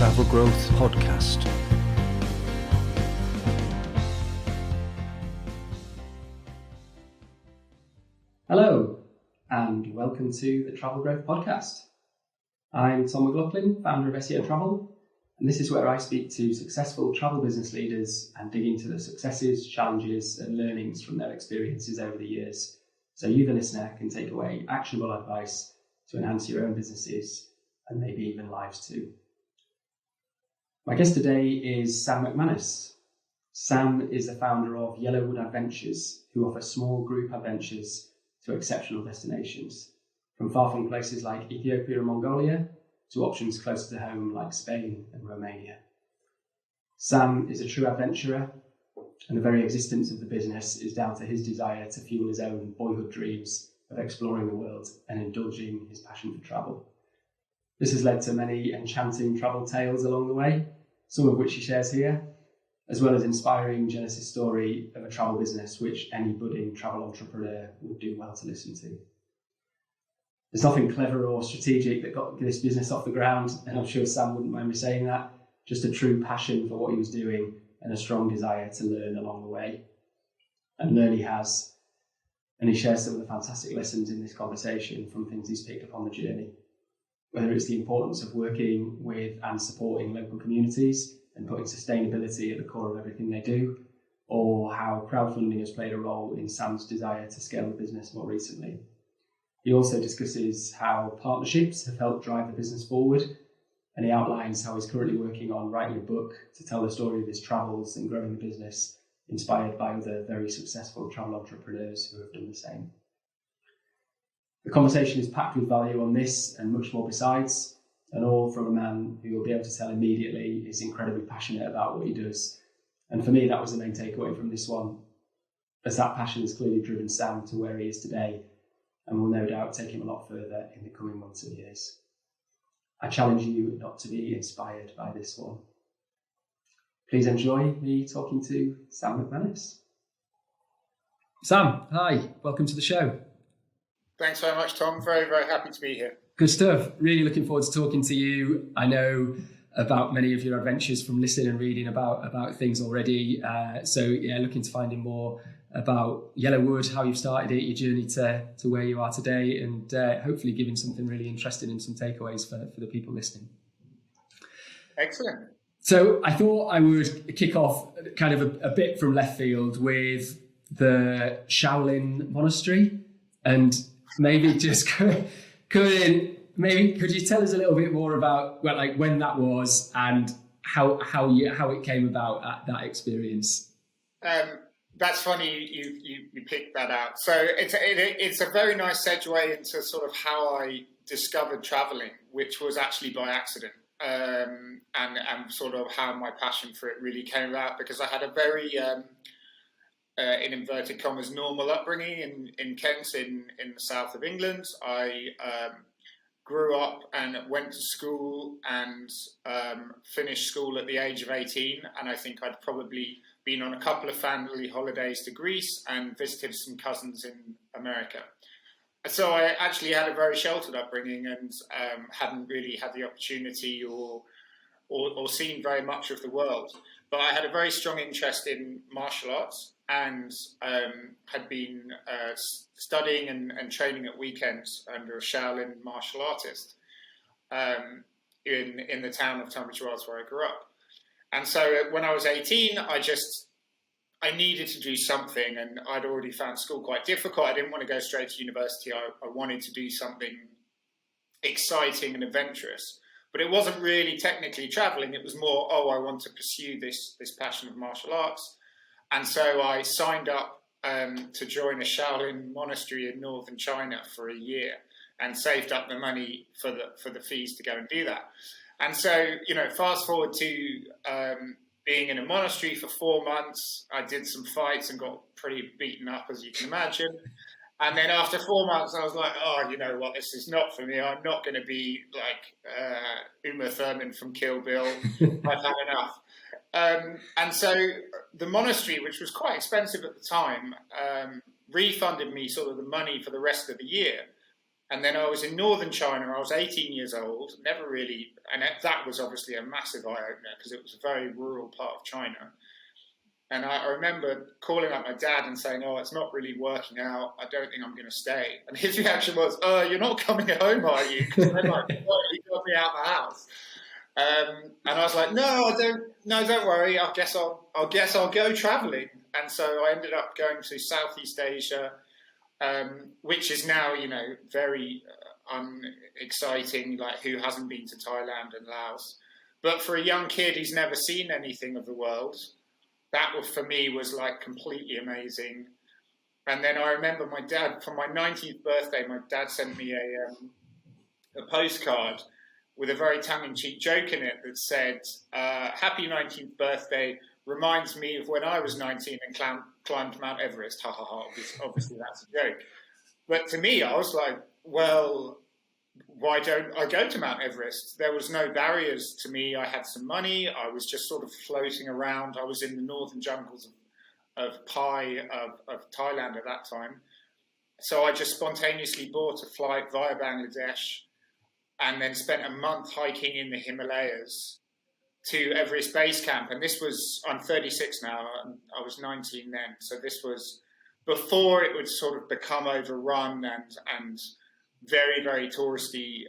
Travel Growth Podcast. Hello, and welcome to the Travel Growth Podcast. I'm Tom McLaughlin, founder of SEO Travel, and this is where I speak to successful travel business leaders and dig into the successes, challenges, and learnings from their experiences over the years, so you, the listener, can take away actionable advice to enhance your own businesses and maybe even lives too. My guest today is Sam McManus. Sam is the founder of YellowWood Adventures, who offer small group adventures to exceptional destinations, from far-flung places like Ethiopia and Mongolia to options closer to home like Spain and Romania. Sam is a true adventurer, and the very existence of the business is down to his desire to fuel his own boyhood dreams of exploring the world and indulging his passion for travel. This has led to many enchanting travel tales along the way, some of which he shares here, as well as inspiring genesis story of a travel business which any budding travel entrepreneur would do well to listen to. There's nothing clever or strategic that got this business off the ground, and I'm sure Sam wouldn't mind me saying that, just a true passion for what he was doing and a strong desire to learn along the way. And learn he has, and he shares some of the fantastic lessons in this conversation from things he's picked up on the journey. Whether it's the importance of working with and supporting local communities and putting sustainability at the core of everything they do, or how crowdfunding has played a role in Sam's desire to scale the business more recently. He also discusses how partnerships have helped drive the business forward, and he outlines how he's currently working on writing a book to tell the story of his travels and growing the business, inspired by other very successful travel entrepreneurs who have done the same. The conversation is packed with value on this and much more besides, and all from a man who will be able to tell immediately is incredibly passionate about what he does. And for me, that was the main takeaway from this one, as that passion has clearly driven Sam to where he is today and will no doubt take him a lot further in the coming months and years. I challenge you not to be inspired by this one. Please enjoy me talking to Sam McManus. Sam, hi, welcome to the show. Thanks very much, Tom. Very, very happy to be here. Good stuff. Really looking forward to talking to you. I know about many of your adventures from listening and reading about things already. Looking to find in more about YellowWood, how you've started it, your journey to where you are today, and hopefully giving something really interesting and some takeaways for the people listening. Excellent. So I thought I would kick off kind of a bit from left field with the Shaolin Monastery, and maybe just could you tell us a little bit more about when that was and how it came about, that experience? That's funny you picked that out. So it's a very nice segue into sort of how I discovered traveling, which was actually by accident, and sort of how my passion for it really came about, because I had a very in inverted commas, normal upbringing in Kent, in the south of England. I grew up and went to school and finished school at the age of 18. And I think I'd probably been on a couple of family holidays to Greece and visited some cousins in America. So I actually had a very sheltered upbringing and hadn't really had the opportunity or seen very much of the world. But I had a very strong interest in martial arts, and had been studying and training at weekends under a Shaolin martial artist in the town of Tunbridge Wells where I grew up. And so when I was 18, I needed to do something, and I'd already found school quite difficult. I didn't want to go straight to university. I wanted to do something exciting and adventurous. But it wasn't really technically traveling. It was more, I want to pursue this passion of martial arts. And so I signed up to join a Shaolin monastery in northern China for a year and saved up the money for the fees to go and do that. And so, fast forward to being in a monastery for 4 months. I did some fights and got pretty beaten up, as you can imagine. And then after 4 months, I was like, you know what, this is not for me. I'm not going to be like Uma Thurman from Kill Bill. I've had enough. And so the monastery, which was quite expensive at the time, refunded me sort of the money for the rest of the year. And then I was in northern China. I was 18 years old, never really, and that was obviously a massive eye-opener because it was a very rural part of China. And I remember calling up my dad and saying, "Oh, it's not really working out. I don't think I'm going to stay." And his reaction was, "You're not coming home, are you?" Because they're like, "He got me out of the house." And I was like, "No, I don't. No, don't worry. I guess I'll go traveling." And so I ended up going to Southeast Asia, which is now, very unexciting. Like, who hasn't been to Thailand and Laos? But for a young kid who's never seen anything of the world, that for me was like completely amazing. And then I remember my dad, for my 19th birthday, my dad sent me a postcard with a very tongue-in-cheek joke in it that said, "Happy 19th birthday, reminds me of when I was 19 and climbed Mount Everest." Ha ha ha, obviously that's a joke. But to me, I was like, well, why don't I go to Mount Everest? There was no barriers to me. I had some money. I was just sort of floating around. I was in the northern jungles of Thailand at that time. So I just spontaneously bought a flight via Bangladesh and then spent a month hiking in the Himalayas to Everest Base Camp. And this was, I'm 36 now, I was 19 then. So this was before it would sort of become overrun and very, very touristy,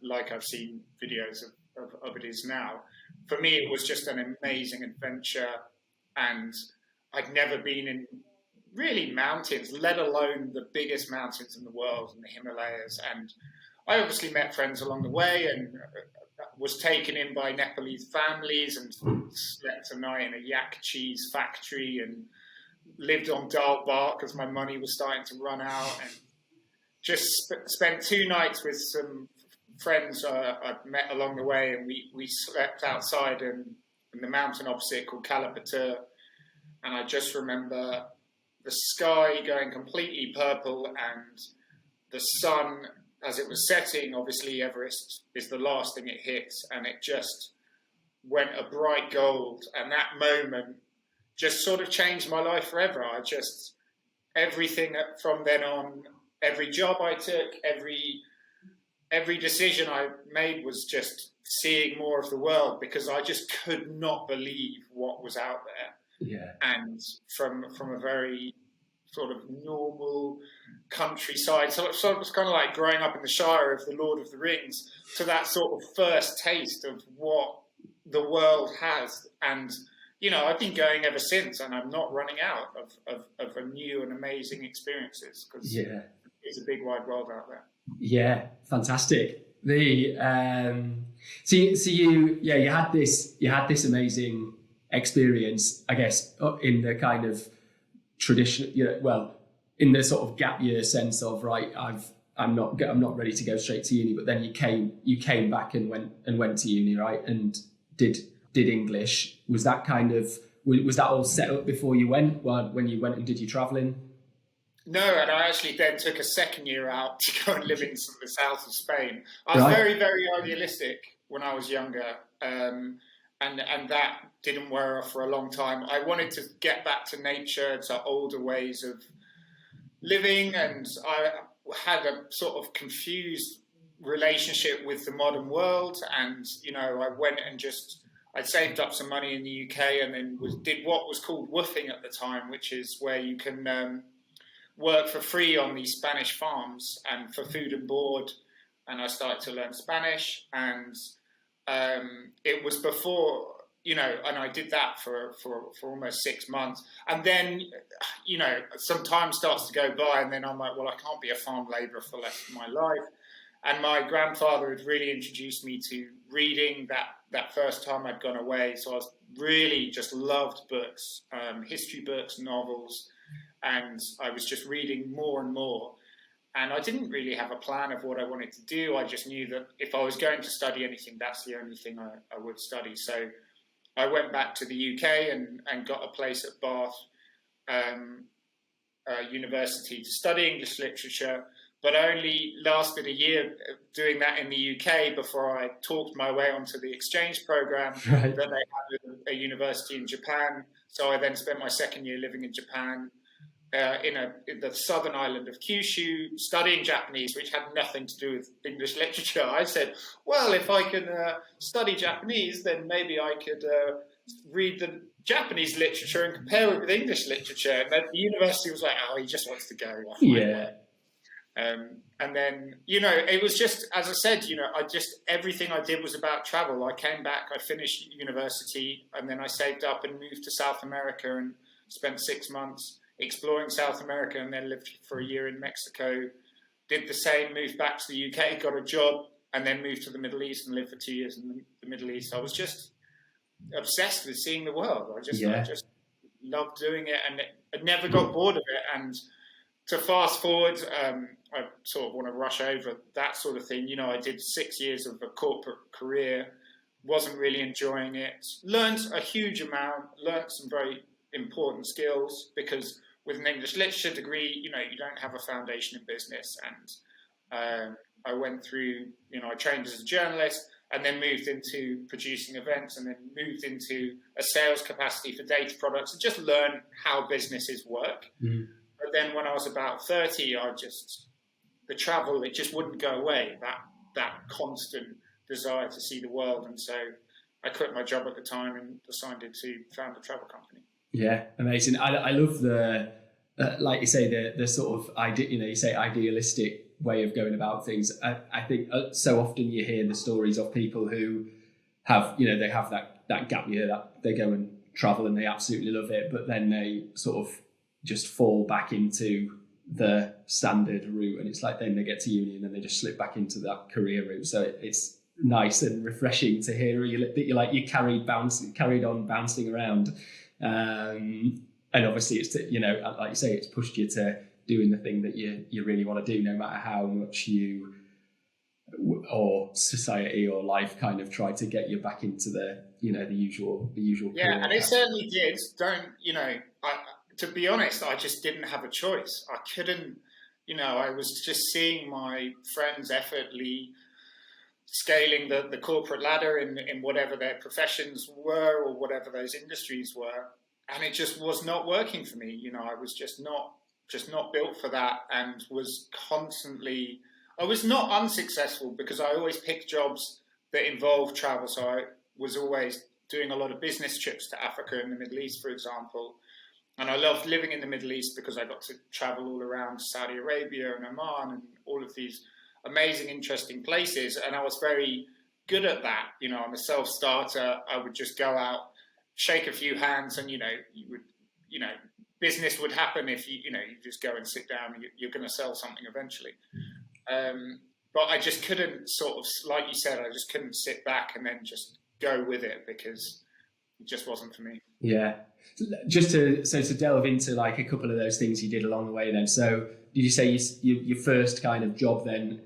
like I've seen videos of it is now. For me, it was just an amazing adventure, and I'd never been in really mountains, let alone the biggest mountains in the world, in the Himalayas. And I obviously met friends along the way and was taken in by Nepalese families and slept a night in a yak cheese factory and lived on dal bark because my money was starting to run out, and just spent 2 nights with some friends I'd met along the way, and we slept outside in the mountain opposite called Kalapatur. And I just remember the sky going completely purple and the sun, as it was setting, obviously Everest is the last thing it hits, and it just went a bright gold. And that moment just sort of changed my life forever. Everything from then on, every job I took, every decision I made was just seeing more of the world, because I just could not believe what was out there. Yeah. And from a very sort of normal countryside, so it's kind of like growing up in the Shire of the Lord of the Rings, to that sort of first taste of what the world has. And I've been going ever since, and I'm not running out of new and amazing experiences, because it's a big wide world out there. Yeah, fantastic. You had this amazing experience, I guess, in the kind of tradition, in the sort of gap year sense of, right, I'm not ready to go straight to uni, but then you came back and went to uni, right, and did English. Was that all set up before you went, when you went and did your travelling? No, and I actually then took a second year out to go and live in the south of Spain. I was very, very idealistic when I was younger, and that didn't wear off for a long time. I wanted to get back to nature, to older ways of living, and I had a sort of confused relationship with the modern world. And I went and I saved up some money in the UK, and then did what was called woofing at the time, which is where you can work for free on these Spanish farms and for food and board. And I started to learn Spanish, and it was before, and I did that for almost 6 months. And then, some time starts to go by, and then I'm like, well, I can't be a farm labourer for the rest of my life. And my grandfather had really introduced me to reading that first time I'd gone away. So I was really just loved books, history books, novels, and I was just reading more and more. And I didn't really have a plan of what I wanted to do. I just knew that if I was going to study anything, that's the only thing I would study. So I went back to the UK and got a place at Bath University to study English literature, but I only lasted a year doing that in the UK before I talked my way onto the exchange program that they had at a university in Japan. So I then spent my second year living in Japan, in the southern island of Kyushu, studying Japanese, which had nothing to do with English literature. I said, well, if I can study Japanese, then maybe I could read the Japanese literature and compare it with English literature. And then the university was like, oh, he just wants to go. Yeah. And then, it was just, as I said, everything I did was about travel. I came back, I finished university, and then I saved up and moved to South America and spent 6 months exploring South America, and then lived for a year in Mexico. Did the same, moved back to the UK, got a job, and then moved to the Middle East and lived for 2 years in the Middle East. I was just obsessed with seeing the world. I just loved doing it, and I never got bored of it. And to fast forward, I sort of want to rush over that sort of thing. I did 6 years of a corporate career, wasn't really enjoying it, learned a huge amount, learned some very important skills, because with an English literature degree, you don't have a foundation in business. And I went through, I trained as a journalist, and then moved into producing events, and then moved into a sales capacity for data products, and just learn how businesses work. Mm. But then when I was about 30, the travel, it just wouldn't go away, that constant desire to see the world. And so I quit my job at the time and decided to found a travel company. Yeah, amazing. I love the, like you say, the sort of idea, you say idealistic way of going about things. I think so often you hear the stories of people who have, they have that gap year, that they go and travel and they absolutely love it, but then they sort of just fall back into the standard route, and it's like then they get to uni and then they just slip back into that career route. So it's nice and refreshing to hear that you carried on bouncing around. And obviously it's, like you say, it's pushed you to doing the thing that you really want to do, no matter how much you or society or life kind of try to get you back into the usual yeah, and it certainly did. To be honest, I just didn't have a choice. I couldn't, I was just seeing my friends effortlessly scaling the corporate ladder in whatever their professions were or whatever those industries were, and it just was not working for me. I was just not built for that, and I was not unsuccessful, because I always picked jobs that involved travel. So I was always doing a lot of business trips to Africa and the Middle East, for example. And I loved living in the Middle East because I got to travel all around Saudi Arabia and Oman and all of these amazing, interesting places. And I was very good at that. I'm a self-starter. I would just go out, shake a few hands, and, business would happen if you just go and sit down and you're going to sell something eventually. But I just couldn't like you said, I just couldn't sit back and then just go with it, because it just wasn't for me. Yeah. Just to delve into like a couple of those things you did along the way then. So did you say your first kind of job then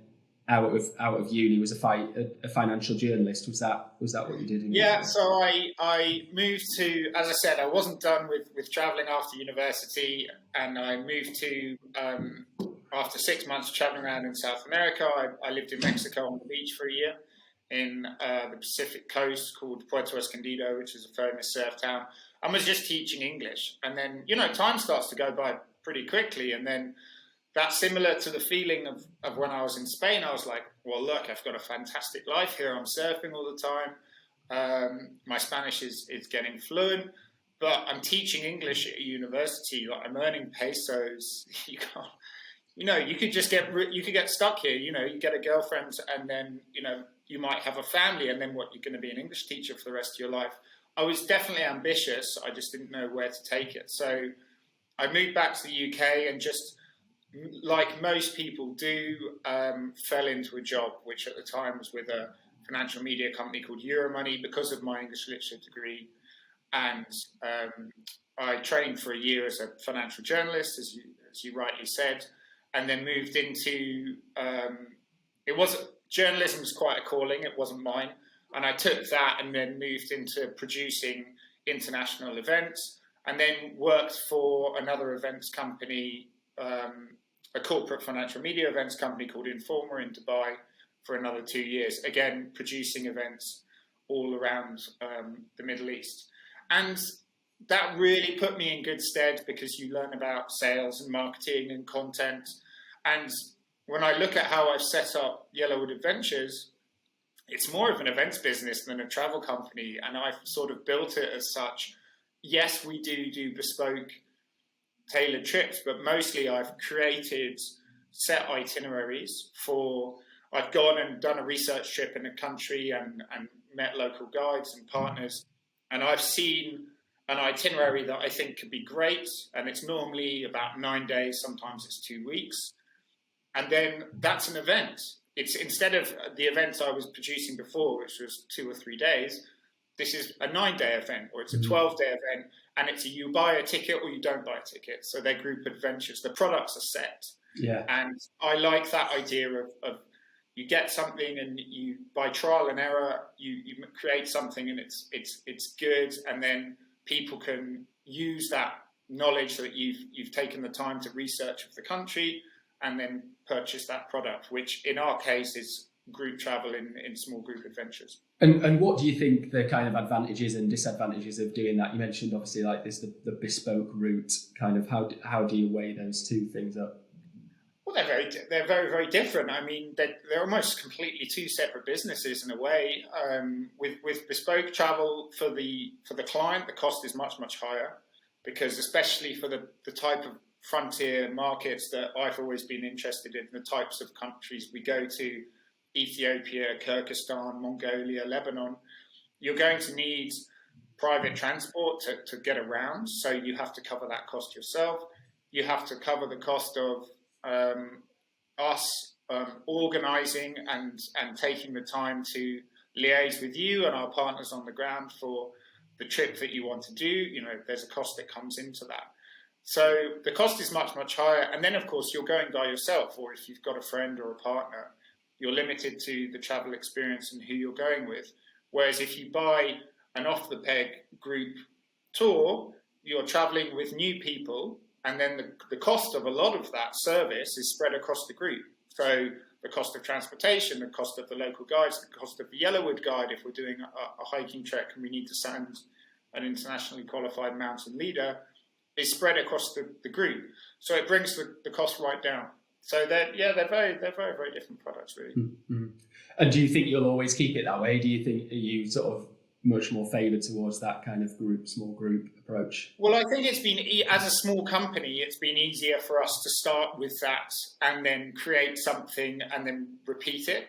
out of uni was a financial journalist? Was that what you did? Yeah, so I moved to, as I said, I wasn't done with traveling after university, and I moved to, after 6 months traveling around in South America, I lived in Mexico on the beach for a year in the Pacific coast called Puerto Escondido, which is a famous surf town. I was just teaching English. And then, time starts to go by pretty quickly. And then that's similar to the feeling of when I was in Spain. I was like, well, look, I've got a fantastic life here. I'm surfing all the time. My Spanish is getting fluent, but I'm teaching English at a university. Like, I'm earning pesos. You can't, you could just get stuck here. You get a girlfriend, and then, you might have a family, and then what, you're going to be an English teacher for the rest of your life. I was definitely ambitious. I just didn't know where to take it. So I moved back to the UK and just, like most people do, fell into a job, which at the time was with a financial media company called Euromoney, because of my English literature degree. And I trained for a year as a financial journalist, as you rightly said, and then moved into, journalism was quite a calling. It wasn't mine. And I took that and then moved into producing international events, and then worked for another events company, a corporate financial media events company called Informer in Dubai, for another 2 years, again, producing events all around the Middle East. And that really put me in good stead, because you learn about sales and marketing and content. And when I look at how I've set up YellowWood Adventures, it's more of an events business than a travel company. And I've sort of built it as such. Yes, we do bespoke tailored trips, but mostly I've created set itineraries I've gone and done a research trip in a country and met local guides and partners. And I've seen an itinerary that I think could be great. And it's normally about 9 days. Sometimes it's 2 weeks. And then that's an event. It's instead of the event I was producing before, which was 2 or 3 days, this is a 9-day event, or it's a 12-day event. And it's you buy a ticket or you don't buy a ticket. So they're group adventures. The products are set. Yeah. And I like that idea of you get something and you, by trial and error, you create something and it's good. And then people can use that knowledge that you've taken the time to research of the country and then purchase that product, which in our case is group travel in small group adventures. And what do you think the kind of advantages and disadvantages of doing that? You mentioned obviously like this, the bespoke route, kind of how do you weigh those two things up? Well, they're very, very different. I mean, they're almost completely two separate businesses in a way. With bespoke travel for the client, the cost is much, much higher, because especially for the type of frontier markets that I've always been interested in, the types of countries we go to, Ethiopia, Kyrgyzstan, Mongolia, Lebanon, you're going to need private transport to get around. So you have to cover that cost yourself. You have to cover the cost of us organising and taking the time to liaise with you and our partners on the ground for the trip that you want to do. You know, there's a cost that comes into that. So the cost is much, much higher. And then, of course, you're going by yourself, or if you've got a friend or a partner, you're limited to the travel experience and who you're going with. Whereas if you buy an off-the-peg group tour, you're traveling with new people, and then the cost of a lot of that service is spread across the group. So the cost of transportation, the cost of the local guides, the cost of the YellowWood guide if we're doing a hiking trek and we need to send an internationally qualified mountain leader, is spread across the group. So it brings the cost right down. So they're very, very different products, really. Mm-hmm. And do you think you'll always keep it that way? Do you think you sort of much more favoured towards that kind of small group approach? Well, I think it's been, as a small company, it's been easier for us to start with that and then create something and then repeat it.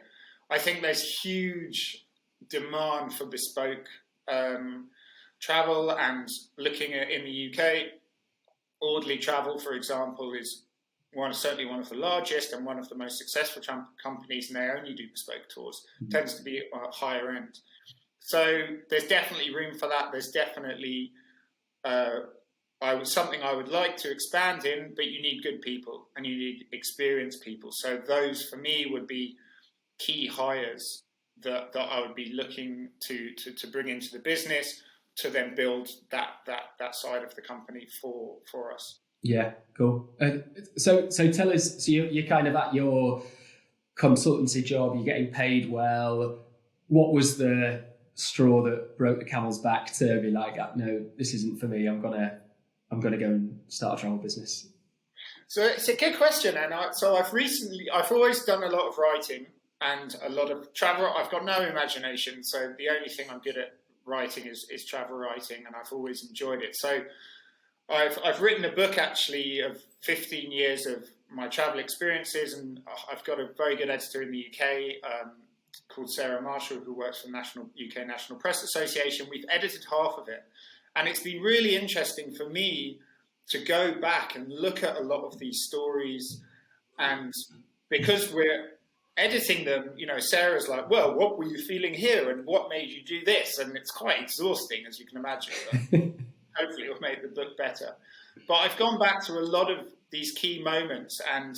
I think there's huge demand for bespoke travel, and looking at in the UK, Audley Travel, for example, is certainly one of the largest and one of the most successful companies, and they only do bespoke tours. Tends to be higher end. So there's definitely room for that. There's definitely something I would like to expand in, but you need good people and you need experienced people. So those, for me, would be key hires that I would be looking to bring into the business to then build that side of the company for us. Yeah, cool. So tell us, so you're kind of at your consultancy job, you're getting paid well. What was the straw that broke the camel's back to be like, no, this isn't for me, I'm gonna go and start a travel business? So it's a good question, and I've always done a lot of writing and a lot of travel. I've got no imagination, so the only thing I'm good at writing is travel writing, and I've always enjoyed it. So I've written a book actually of 15 years of my travel experiences, and I've got a very good editor in the UK called Sarah Marshall, who works for UK National Press Association. We've edited half of it, and it's been really interesting for me to go back and look at a lot of these stories, and because we're editing them, you know, Sarah's like, well, what were you feeling here and what made you do this? And it's quite exhausting, as you can imagine. Hopefully it'll make the book better. But I've gone back to a lot of these key moments, and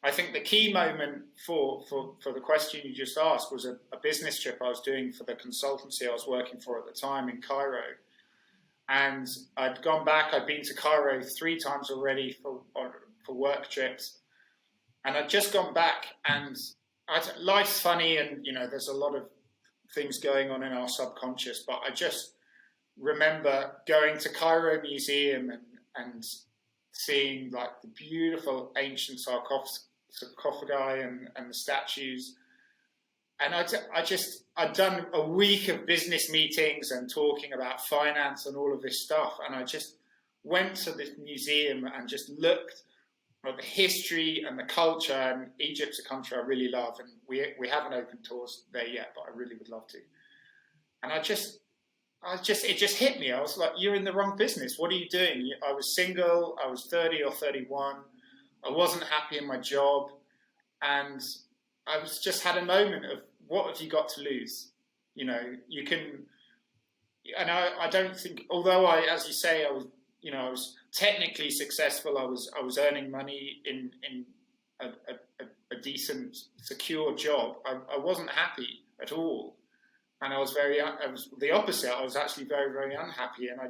I think the key moment for the question you just asked was a business trip I was doing for the consultancy I was working for at the time in Cairo. And I'd gone back, I'd been to Cairo 3 times already for work trips. And I'd just gone back, and life's funny, and, you know, there's a lot of things going on in our subconscious, but I just remember going to Cairo Museum and seeing like the beautiful ancient sarcophagi and the statues. And I'd done a week of business meetings and talking about finance and all of this stuff. And I just went to this museum and just looked at the history and the culture. And Egypt's a country I really love. And we haven't opened tours there yet, but I really would love to. And it just hit me. I was like, you're in the wrong business. What are you doing? I was single. I was 30 or 31. I wasn't happy in my job. And I just had a moment of, what have you got to lose? You know, you can, and I don't think, although as you say, I was technically successful. I was earning money in a decent, secure job. I wasn't happy at all. And I was the opposite. I was actually very, very unhappy. And I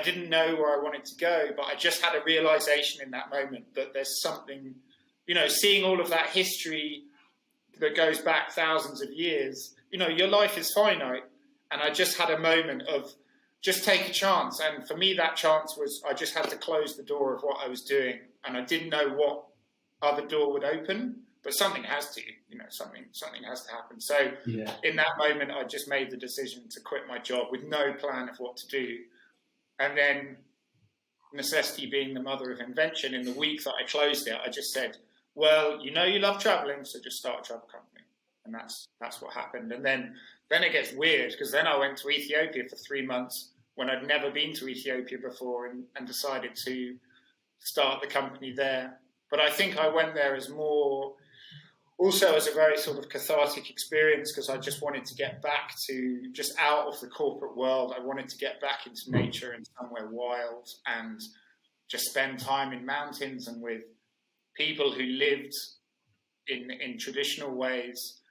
didn't know where I wanted to go, but I just had a realization in that moment that there's something, seeing all of that history that goes back thousands of years, your life is finite. And I just had a moment of just take a chance. And for me, that chance was, I just had to close the door of what I was doing. And I didn't know what other door would open, but something has to, something has to happen. So in that moment, I just made the decision to quit my job with no plan of what to do. And then, necessity being the mother of invention, in the week that I closed it, I just said, well, you love traveling, so just start a travel company. And that's what happened. And then it gets weird, because then I went to Ethiopia for 3 months when I'd never been to Ethiopia before, and decided to start the company there. But I think I went there as a very sort of cathartic experience, because I just wanted to get back to just out of the corporate world. I wanted to get back into nature and somewhere wild and just spend time in mountains and with people who lived in traditional ways.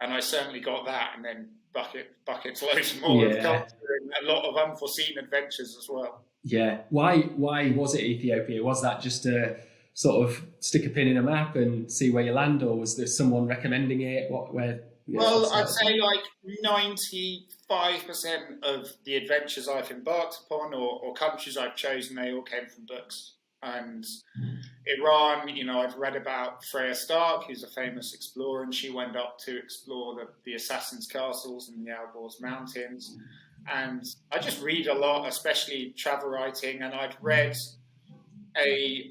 And I certainly got that, and then buckets loads more of culture and a lot of unforeseen adventures as well. Yeah. Why was it Ethiopia? Was that just a sort of stick a pin in a map and see where you land, or was there someone recommending it? Well, I'd say like 95% of the adventures I've embarked upon or countries I've chosen, they all came from books. And Iran, I've read about Freya Stark, who's a famous explorer, and she went up to explore the Assassin's Castles in the Alborz Mountains. And I just read a lot, especially travel writing, and I'd read a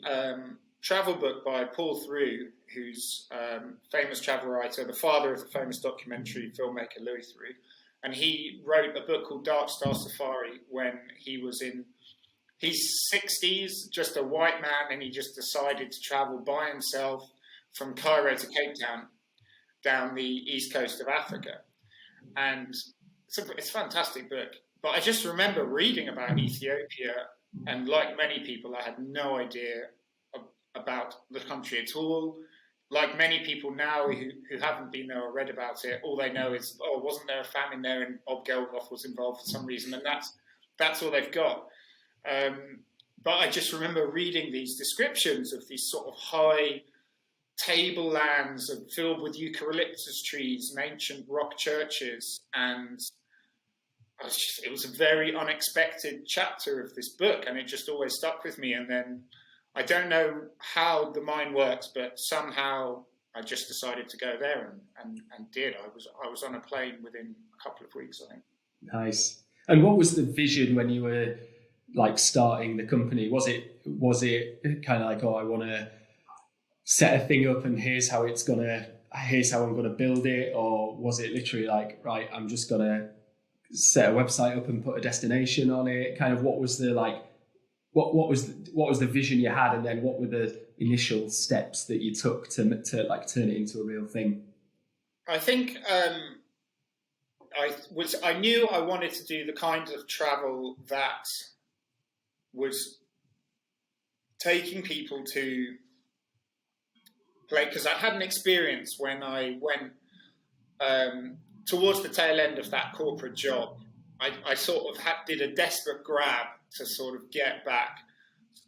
travel book by Paul Theroux, who's famous travel writer, the father of the famous documentary filmmaker Louis Theroux. And he wrote a book called Dark Star Safari when he was in his 60s, just a white man, and he just decided to travel by himself from Cairo to Cape Town, down the east coast of Africa. And it's a fantastic book. But I just remember reading about Ethiopia, and like many people, I had no idea about the country at all. Like many people now who haven't been there or read about it, all they know is, wasn't there a famine there and Bob Geldof was involved for some reason, and that's all they've got. But I just remember reading these descriptions of these sort of high tablelands filled with eucalyptus trees and ancient rock churches, and it was a very unexpected chapter of this book, and it just always stuck with me. And then I don't know how the mind works, but somehow I just decided to go there and did. I was on a plane within a couple of weeks, I think. Nice. And what was the vision when you were like starting the company? Was it kind of like, I want to set a thing up and here's how I'm gonna build it, or was it literally like, right, I'm just gonna set a website up and put a destination on it? Kind of what was the what was the vision you had, and then what were the initial steps that you took to like turn it into a real thing? I think I knew I wanted to do the kind of travel that was taking people to play, because I had an experience when I went towards the tail end of that corporate job. I sort of did a desperate grab to sort of get back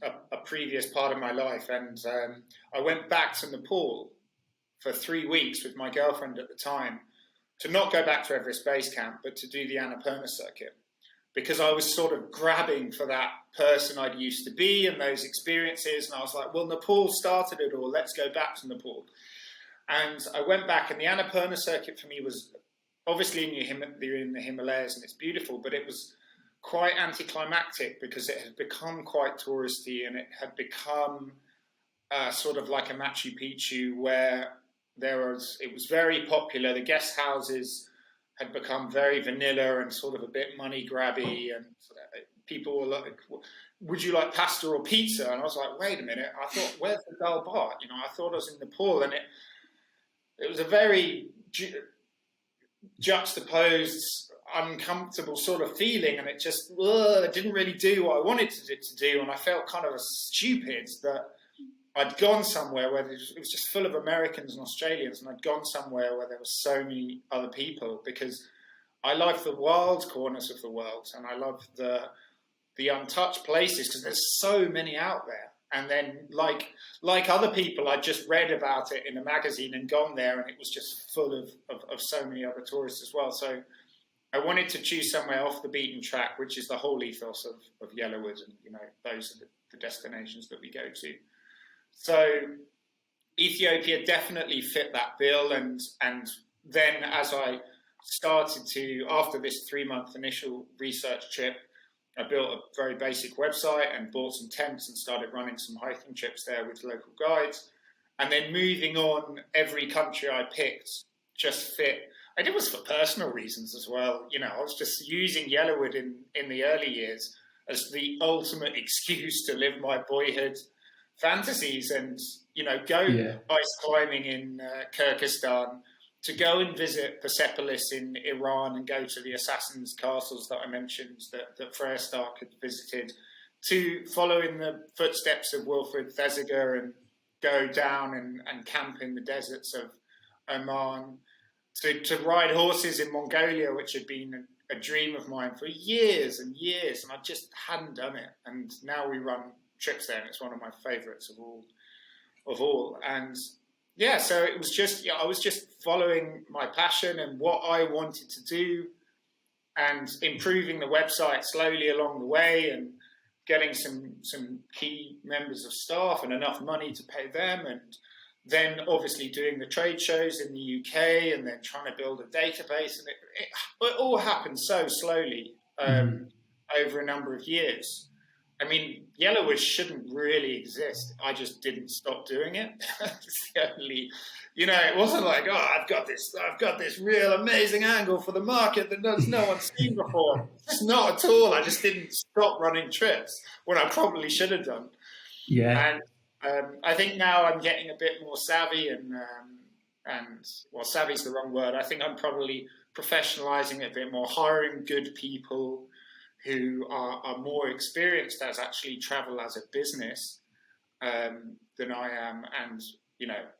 a previous part of my life, and I went back to Nepal for 3 weeks with my girlfriend at the time, to not go back to Everest Base Camp, but to do the Annapurna circuit. because I was sort of grabbing for that person I'd used to be and those experiences. And I was like, well, Nepal started it all. Let's go back to Nepal. And I went back, and the Annapurna circuit for me was obviously in the Himalayas, and it's beautiful, but it was quite anticlimactic because it had become quite touristy, and it had become sort of like a Machu Picchu where it was very popular. The guest houses had become very vanilla and sort of a bit money grabby, and people were like, would you like pasta or pizza? And I was like, wait a minute, I thought, where's the dal bhat? I thought I was in Nepal, and it was a very juxtaposed, uncomfortable sort of feeling, and it just didn't really do what I wanted it to do, and I felt kind of stupid that I'd gone somewhere where it was just full of Americans and Australians, and I'd gone somewhere where there were so many other people, because I love the wild corners of the world, and I love the untouched places, because there's so many out there. And then, like other people, I just read about it in a magazine and gone there, and it was just full of so many other tourists as well. So I wanted to choose somewhere off the beaten track, which is the whole ethos of YellowWood, and those are the destinations that we go to. So Ethiopia definitely fit that bill, and then as I started to, after this 3-month initial research trip, I built a very basic website and bought some tents and started running some hiking trips there with local guides. And then moving on, every country I picked just fit. And it was for personal reasons as well. I was just using YellowWood in the early years as the ultimate excuse to live my boyhood fantasies and, go ice climbing in Kyrgyzstan, to go and visit Persepolis in Iran and go to the Assassin's Castles that I mentioned that Freya Stark had visited, to follow in the footsteps of Wilfred Thesiger and go down and camp in the deserts of Oman, to ride horses in Mongolia, which had been a dream of mine for years and years, and I just hadn't done it. And now we run trips there, and it's one of my favourites of all. And yeah, so it was just, I was just following my passion and what I wanted to do, and improving the website slowly along the way, and getting some key members of staff and enough money to pay them, and then obviously doing the trade shows in the UK, and then trying to build a database. And it all happened so slowly over a number of years. I mean, YellowWood shouldn't really exist. I just didn't stop doing it. It's the only, it wasn't like, I've got this real amazing angle for the market that no one's seen before. It's not at all. I just didn't stop running trips when I probably should have done. Yeah. And I think now I'm getting a bit more savvy, and savvy's the wrong word. I think I'm probably professionalizing it a bit more, hiring good people who are more experienced as actually travel as a business than I am. And,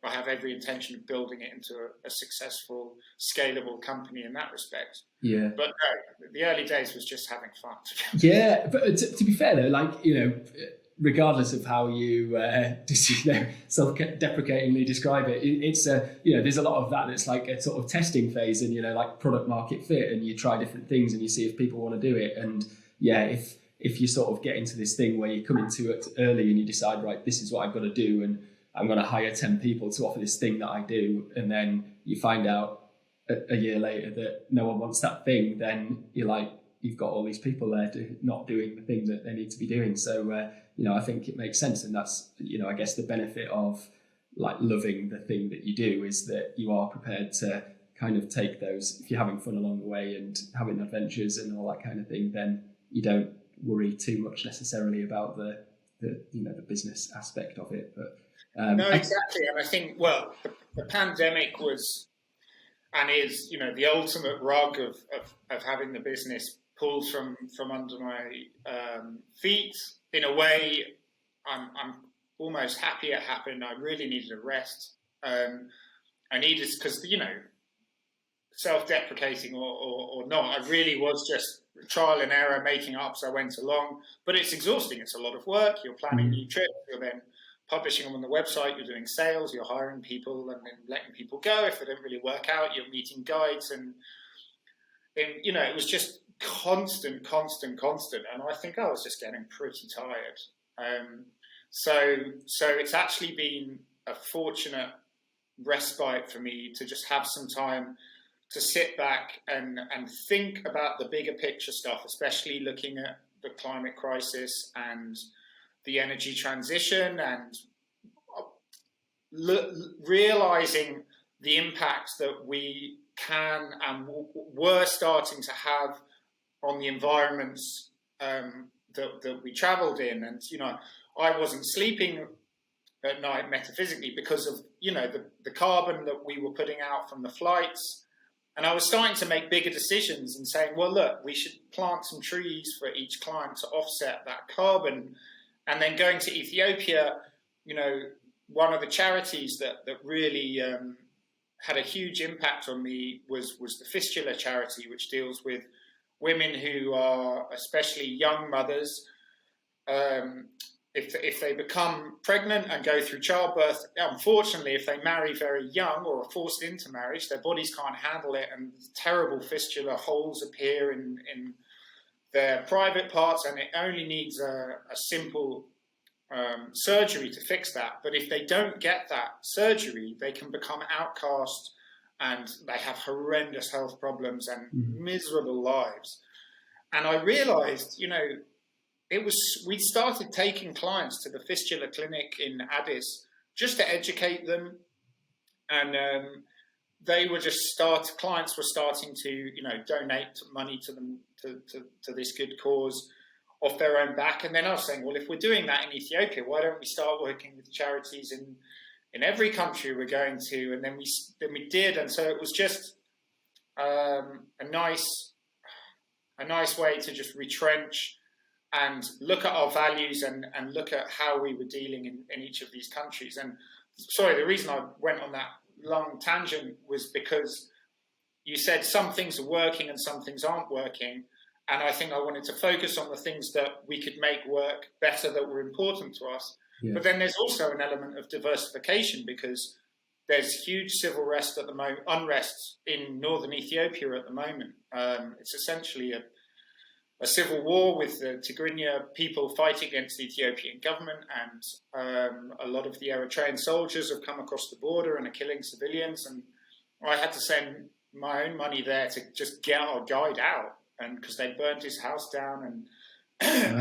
I have every intention of building it into a successful, scalable company in that respect. Yeah. But no, the early days was just having fun. Yeah, but to be fair though, regardless of how you self-deprecatingly describe it, it's there's a lot of that that's like a sort of testing phase, and like product market fit, and you try different things and you see if people want to do it. And if you sort of get into this thing where you come into it early and you decide, right, this is what I've got to do, and I'm going to hire 10 people to offer this thing that I do, and then you find out a year later that no one wants that thing, then you're like, you've got all these people there not doing the thing that they need to be doing. So I think it makes sense, and that's I guess the benefit of like loving the thing that you do is that you are prepared to kind of take those, if you're having fun along the way and having adventures and all that kind of thing, then you don't worry too much necessarily about the business aspect of it. But no, exactly. And I think, the pandemic was and is the ultimate rug of having the business pulled from under my feet. In a way, I'm almost happy it happened. I really needed a rest. I needed, because self-deprecating or not, I really was just trial and error, making up as I went along. But it's exhausting. It's a lot of work. You're planning new trips. You're then publishing them on the website. You're doing sales. You're hiring people and then letting people go if they don't really work out. You're meeting guides, and it was just constant. And I think I was just getting pretty tired. So it's actually been a fortunate respite for me to just have some time to sit back and think about the bigger picture stuff, especially looking at the climate crisis and the energy transition, and realizing the impacts that we can and were starting to have on the environments that we traveled in. And, I wasn't sleeping at night metaphysically because of, the carbon that we were putting out from the flights. And I was starting to make bigger decisions and saying, well, look, we should plant some trees for each client to offset that carbon. And then going to Ethiopia, one of the charities that really had a huge impact on me was the Fistula charity, which deals with women who are, especially young mothers, if they become pregnant and go through childbirth, unfortunately, if they marry very young or are forced into marriage, their bodies can't handle it, and terrible fistula holes appear in their private parts, and it only needs a simple surgery to fix that. But if they don't get that surgery, they can become outcast, and they have horrendous health problems and miserable lives. And I realized, we started taking clients to the fistula clinic in Addis just to educate them. And clients were starting to, donate money to them, to this good cause off their own back. And then I was saying, well, if we're doing that in Ethiopia, why don't we start working with charities in every country we're going to? And then we did. And so it was just a nice way to just retrench and look at our values and look at how we were dealing in each of these countries. And sorry, the reason I went on that long tangent was because you said some things are working and some things aren't working. And I think I wanted to focus on the things that we could make work better, that were important to us. Yeah. But then there's also an element of diversification, because there's huge civil unrest in northern Ethiopia at the moment. It's essentially a civil war with the Tigrinya people fighting against the Ethiopian government, and a lot of the Eritrean soldiers have come across the border and are killing civilians. And I had to send my own money there to just get our guide out, and because they burnt his house down and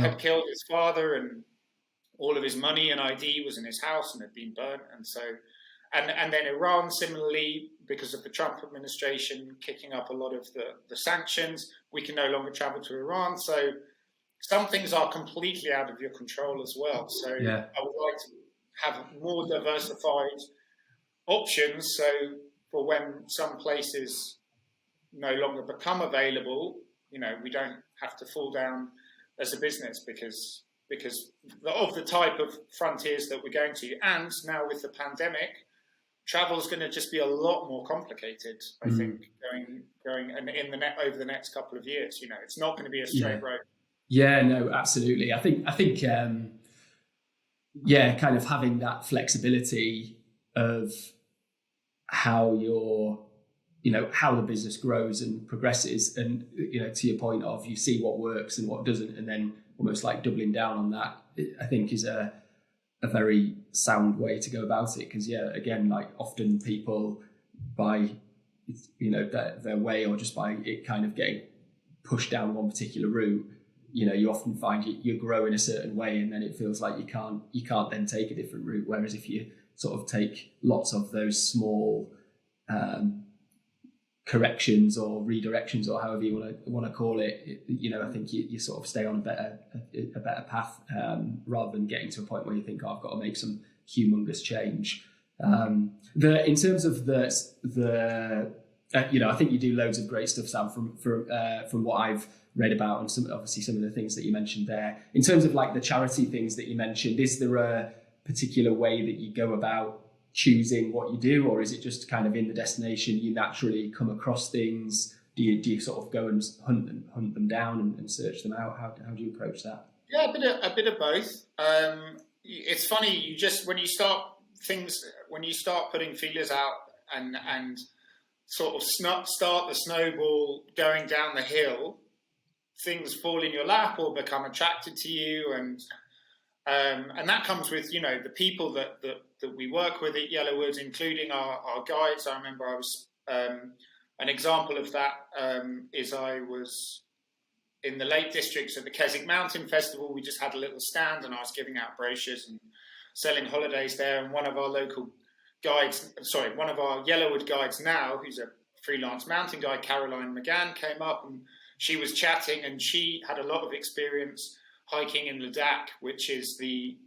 had killed his father, and all of his money and ID was in his house and had been burnt. And so, and then Iran, similarly, because of the Trump administration kicking up a lot of the sanctions, we can no longer travel to Iran. So some things are completely out of your control as well. So I would like to have more diversified options. So for when some places no longer become available, we don't have to fall down as a business because of the type of frontiers that we're going to. And now with the pandemic, travel is going to just be a lot more complicated, I think, going and over the next couple of years. It's not going to be a straight road. Yeah, no, absolutely. I think, kind of having that flexibility of how how the business grows and progresses, and to your point of, you see what works and what doesn't, and then almost like doubling down on that, I think is a very sound way to go about it. Because again, like often people, by their way, or just by it kind of getting pushed down one particular route, you often find you grow in a certain way, and then it feels like you can't then take a different route. Whereas if you sort of take lots of those small corrections or redirections, or however you want to call it, I think you sort of stay on a better path, rather than getting to a point where you think, I've got to make some humongous change. In terms of the I think you do loads of great stuff, Sam, from what I've read about, and some of the things that you mentioned there. In terms of like the charity things that you mentioned, is there a particular way that you go about choosing what you do, or is it just kind of in the destination you naturally come across things? Do you sort of go and hunt them down and search them out? How do you approach that? Yeah, a bit of both. It's funny, when you start putting feelers out and sort of start the snowball going down the hill, things fall in your lap or become attracted to you, and that comes with, you know, the people that we work with at YellowWood, including our guides. I remember I was an example of that is I was in the Lake Districts of the Keswick Mountain Festival. We just had a little stand and I was giving out brochures and selling holidays there. And one of our YellowWood guides now, who's a freelance mountain guide, Caroline McGann, came up and she was chatting, and she had a lot of experience hiking in Ladakh, which is the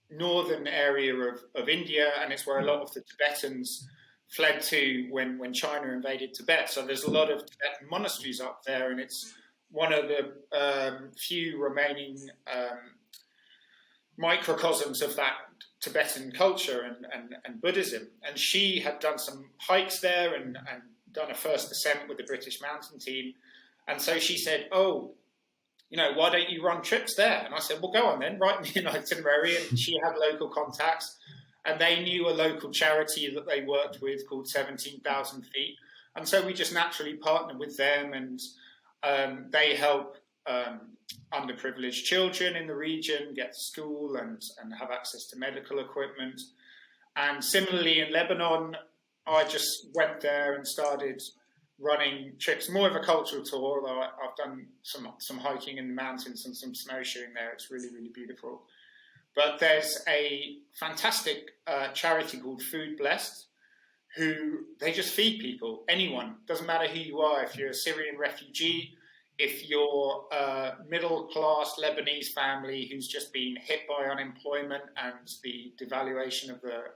northern area of India, and it's where a lot of the Tibetans fled to when China invaded Tibet. So there's a lot of Tibetan monasteries up there, and it's one of the few remaining microcosms of that Tibetan culture and Buddhism. And she had done some hikes there and done a first ascent with the British mountain team. And so she said, "Oh, you know, why don't you run trips there?" And I said, "Well, go on then, write me an itinerary." And she had local contacts, and they knew a local charity that they worked with called 17,000 Feet. And so we just naturally partnered with them, and they help underprivileged children in the region get to school and have access to medical equipment. And similarly in Lebanon, I just went there and started running trips, more of a cultural tour, although I've done some hiking in the mountains and some snowshoeing there. It's really, really beautiful. But there's a fantastic charity called Food Blessed, who they just feed people, anyone. Doesn't matter who you are, if you're a Syrian refugee, if you're a middle-class Lebanese family who's just been hit by unemployment and the devaluation of the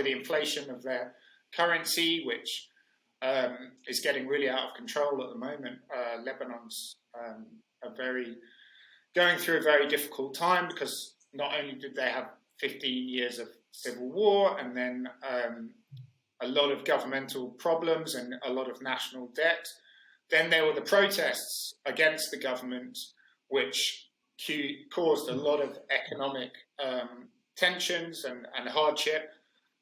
inflation of their currency, which is getting really out of control at the moment. Lebanon's going through a very difficult time, because not only did they have 15 years of civil war and then a lot of governmental problems and a lot of national debt, then there were the protests against the government, which caused a lot of economic tensions and hardship.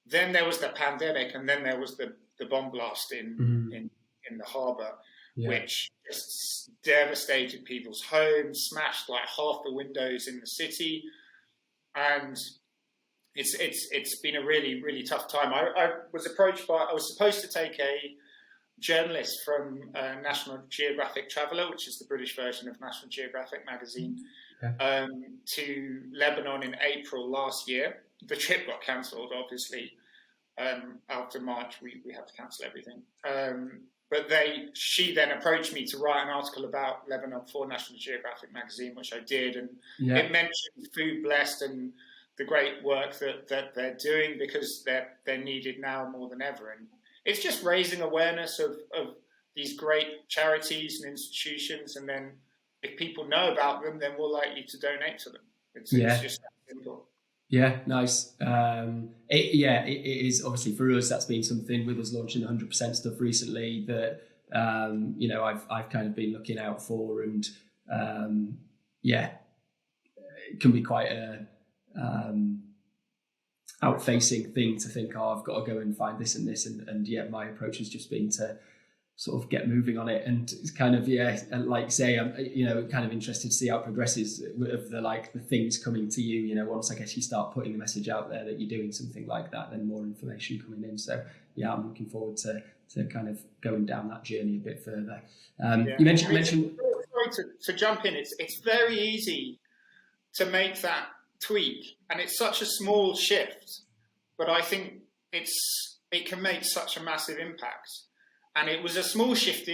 Then there was the pandemic, and then there was the bomb blast in the harbour, which just devastated people's homes, smashed like half the windows in the city, and it's been a really, really tough time. I was supposed to take a journalist from National Geographic Traveller, which is the British version of National Geographic magazine, to Lebanon in April last year. The trip got cancelled, obviously. After March, we had to cancel everything. But she then approached me to write an article about Lebanon for National Geographic magazine, which I did, and it mentioned Food Blessed and the great work that they're doing, because they're needed now more than ever. And it's just raising awareness of these great charities and institutions, and then if people know about them, then we're likely to donate to them. It's just that simple. Yeah, nice. It is obviously for us. That's been something with us launching 100% stuff recently that I've kind of been looking out for, and it can be quite a outfacing thing to think, I've got to go and find this and this, and my approach has just been to sort of get moving on it, and it's kind of like say I'm kind of interested to see how it progresses of the things coming to you. Once I guess you start putting the message out there that you're doing something like that, then more information coming in. So I'm looking forward to kind of going down that journey a bit further. You mentioned. Sorry to jump in. It's very easy to make that tweak, and it's such a small shift, but I think it can make such a massive impact. And it was a small shift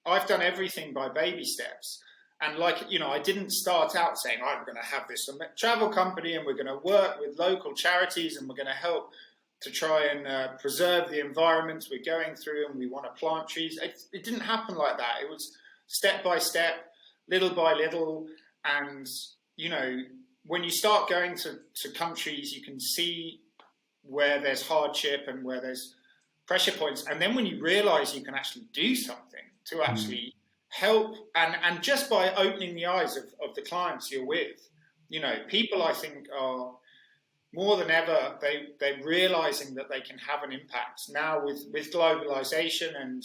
I've done everything by baby steps. And I didn't start out saying, I'm going to have this travel company and we're going to work with local charities and we're going to help to try and preserve the environments we're going through, and we want to plant trees. It didn't happen like that. It was step by step, little by little. And, when you start going to countries, you can see where there's hardship and where there's pressure points, and then when you realize you can actually do something to actually help, and just by opening the eyes of the clients you're with, people I think are more than ever, they're realizing that they can have an impact now with globalization and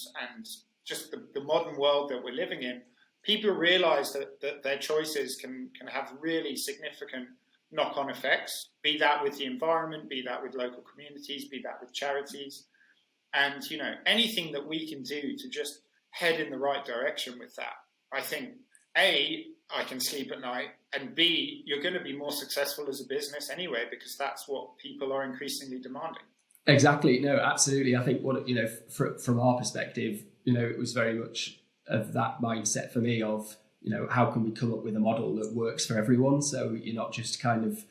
just the modern world that we're living in. people realize that their choices can have really significant knock-on effects, be that with the environment, be that with local communities, be that with charities. And, anything that we can do to just head in the right direction with that, I think, A, I can sleep at night, and B, you're going to be more successful as a business anyway, because that's what people are increasingly demanding. Exactly. No, absolutely. I think from our perspective, it was very much of that mindset for me of, how can we come up with a model that works for everyone? So you're not just kind of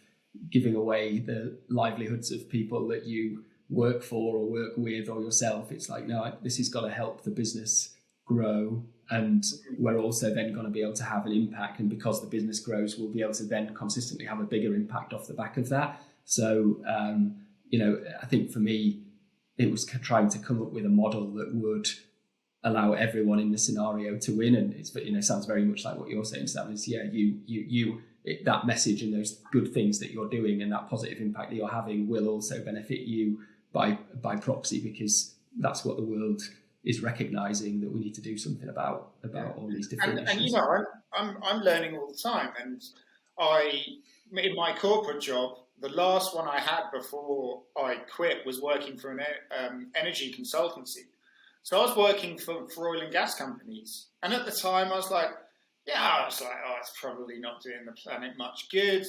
giving away the livelihoods of people that you work for or work with or yourself. It's like, no, this has got to help the business grow, and we're also then going to be able to have an impact, and because the business grows, we'll be able to then consistently have a bigger impact off the back of that. So I think for me it was trying to come up with a model that would allow everyone in the scenario to win. And it's, sounds very much like what you're saying, Sam, is that message and those good things that you're doing and that positive impact that you're having will also benefit you by proxy, because that's what the world is recognizing, that we need to do something about all these different issues. And I'm learning all the time, and in my corporate job, the last one I had before I quit was working for an energy consultancy. So I was working for oil and gas companies, and at the time I was like, it's probably not doing the planet much good,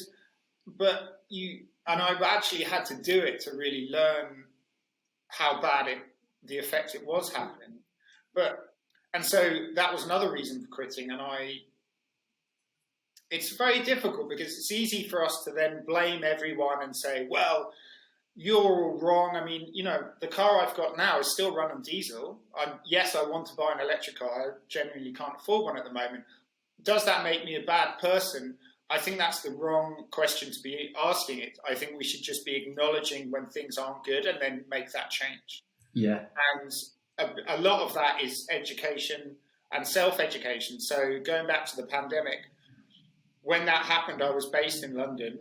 and I actually had to do it to really learn how bad the effect it was having. And so that was another reason for quitting. And it's very difficult, because it's easy for us to then blame everyone and say, well, you're all wrong. I mean, the car I've got now is still run on diesel. Yes, I want to buy an electric car. I genuinely can't afford one at the moment. Does that make me a bad person? I think that's the wrong question to be asking it. I think we should just be acknowledging when things aren't good and then make that change. Yeah. And a lot of that is education and self-education. So going back to the pandemic, when that happened, I was based in London,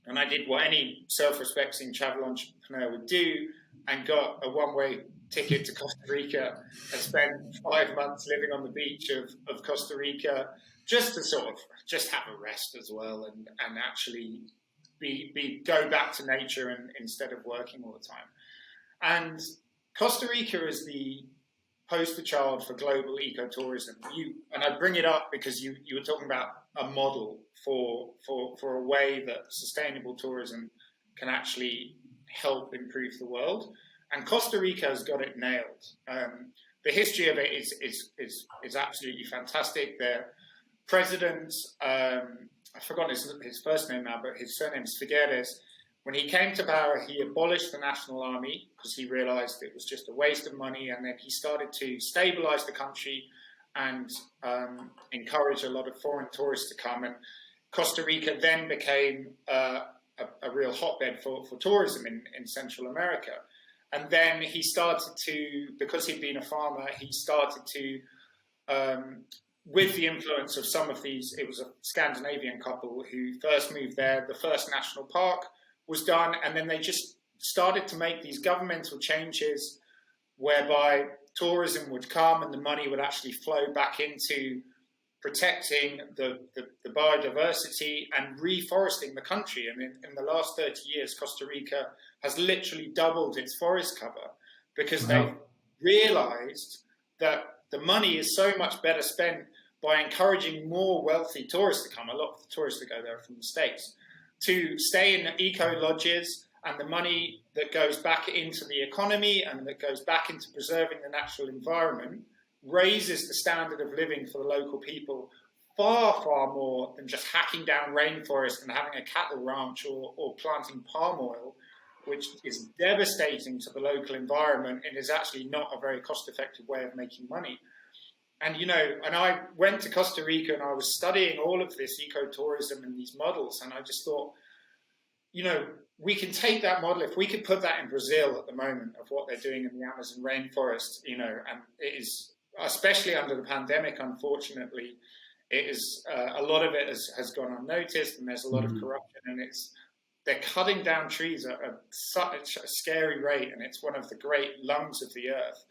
and I did what any self-respecting travel entrepreneur would do, and got a one-way ticket to Costa Rica and spent 5 months living on the beach of Costa Rica, just to sort of just have a rest as well, and actually go back to nature and instead of working all the time. And Costa Rica is the poster child for global ecotourism. And I bring it up because you were talking about a model for a way that sustainable tourism can actually help improve the world. And Costa Rica has got it nailed. The history of it is absolutely fantastic. Their president, I've forgotten his first name now, but his surname is Figueres. When he came to power, he abolished the national army because he realized it was just a waste of money. And then he started to stabilize the country and encourage a lot of foreign tourists to come. And Costa Rica then became a real hotbed for tourism in Central America. And then he started to, because he'd been a farmer, he started to, with the influence of some of these, it was a Scandinavian couple who first moved there, the first national park was done, and then they just started to make these governmental changes whereby tourism would come and the money would actually flow back into protecting the biodiversity and reforesting the country. And in the last 30 years, Costa Rica has literally doubled its forest cover because they've realized that the money is so much better spent by encouraging more wealthy tourists to come. A lot of the tourists that go there are from the States, to stay in eco lodges, and the money that goes back into the economy and that goes back into preserving the natural environment raises the standard of living for the local people far, far more than just hacking down rainforest and having a cattle ranch or planting palm oil, which is devastating to the local environment and is actually not a very cost-effective way of making money. And, and I went to Costa Rica and I was studying all of this ecotourism and these models. And I just thought, we can take that model, if we could put that in Brazil at the moment of what they're doing in the Amazon rainforest, and it is, especially under the pandemic, unfortunately, it is, a lot of it has gone unnoticed, and there's a lot of corruption, and they're cutting down trees at such a scary rate. And it's one of the great lungs of the earth.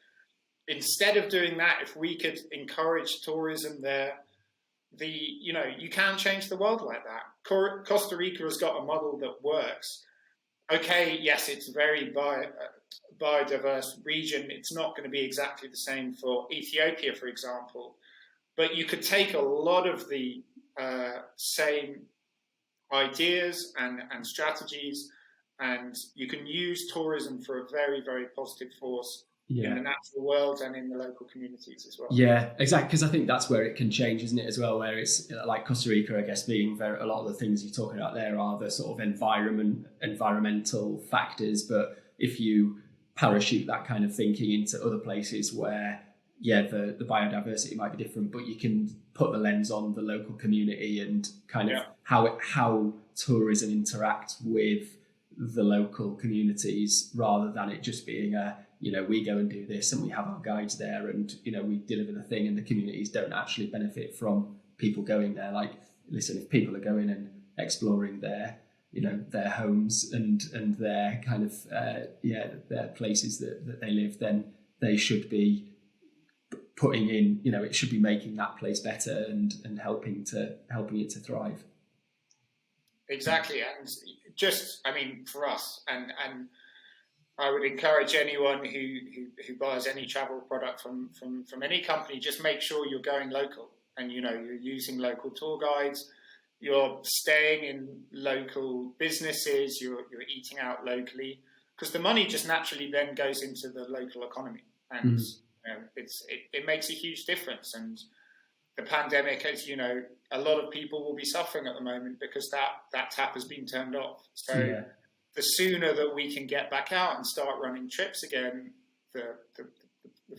instead of doing that, if we could encourage tourism there, you can change the world like that. Costa Rica has got a model that works. Okay, yes, it's a very biodiverse region. It's not going to be exactly the same for Ethiopia, for example, but you could take a lot of the same ideas and strategies, and you can use tourism for a very, very positive force in the natural world and in the local communities as well. Yeah, exactly. Because I think that's where it can change, isn't it, as well, where it's like Costa Rica, I guess, being a lot of the things you're talking about there are the sort of environmental factors. But if you parachute that kind of thinking into other places where, the biodiversity might be different, but you can put the lens on the local community and kind of how tourism interacts with the local communities, rather than it just being we go and do this and we have our guides there and, we deliver the thing and the communities don't actually benefit from people going there. Like, listen, if people are going and exploring their homes and their kind of, their places that they live, then they should be putting in, it should be making that place better and helping it to thrive. Exactly. And for us, and I would encourage anyone who buys any travel product from any company, just make sure you're going local and, you're using local tour guides, you're staying in local businesses, you're eating out locally, because the money just naturally then goes into the local economy. And it makes a huge difference. And the pandemic, as you know, a lot of people will be suffering at the moment because that tap has been turned off. So the sooner that we can get back out and start running trips again, the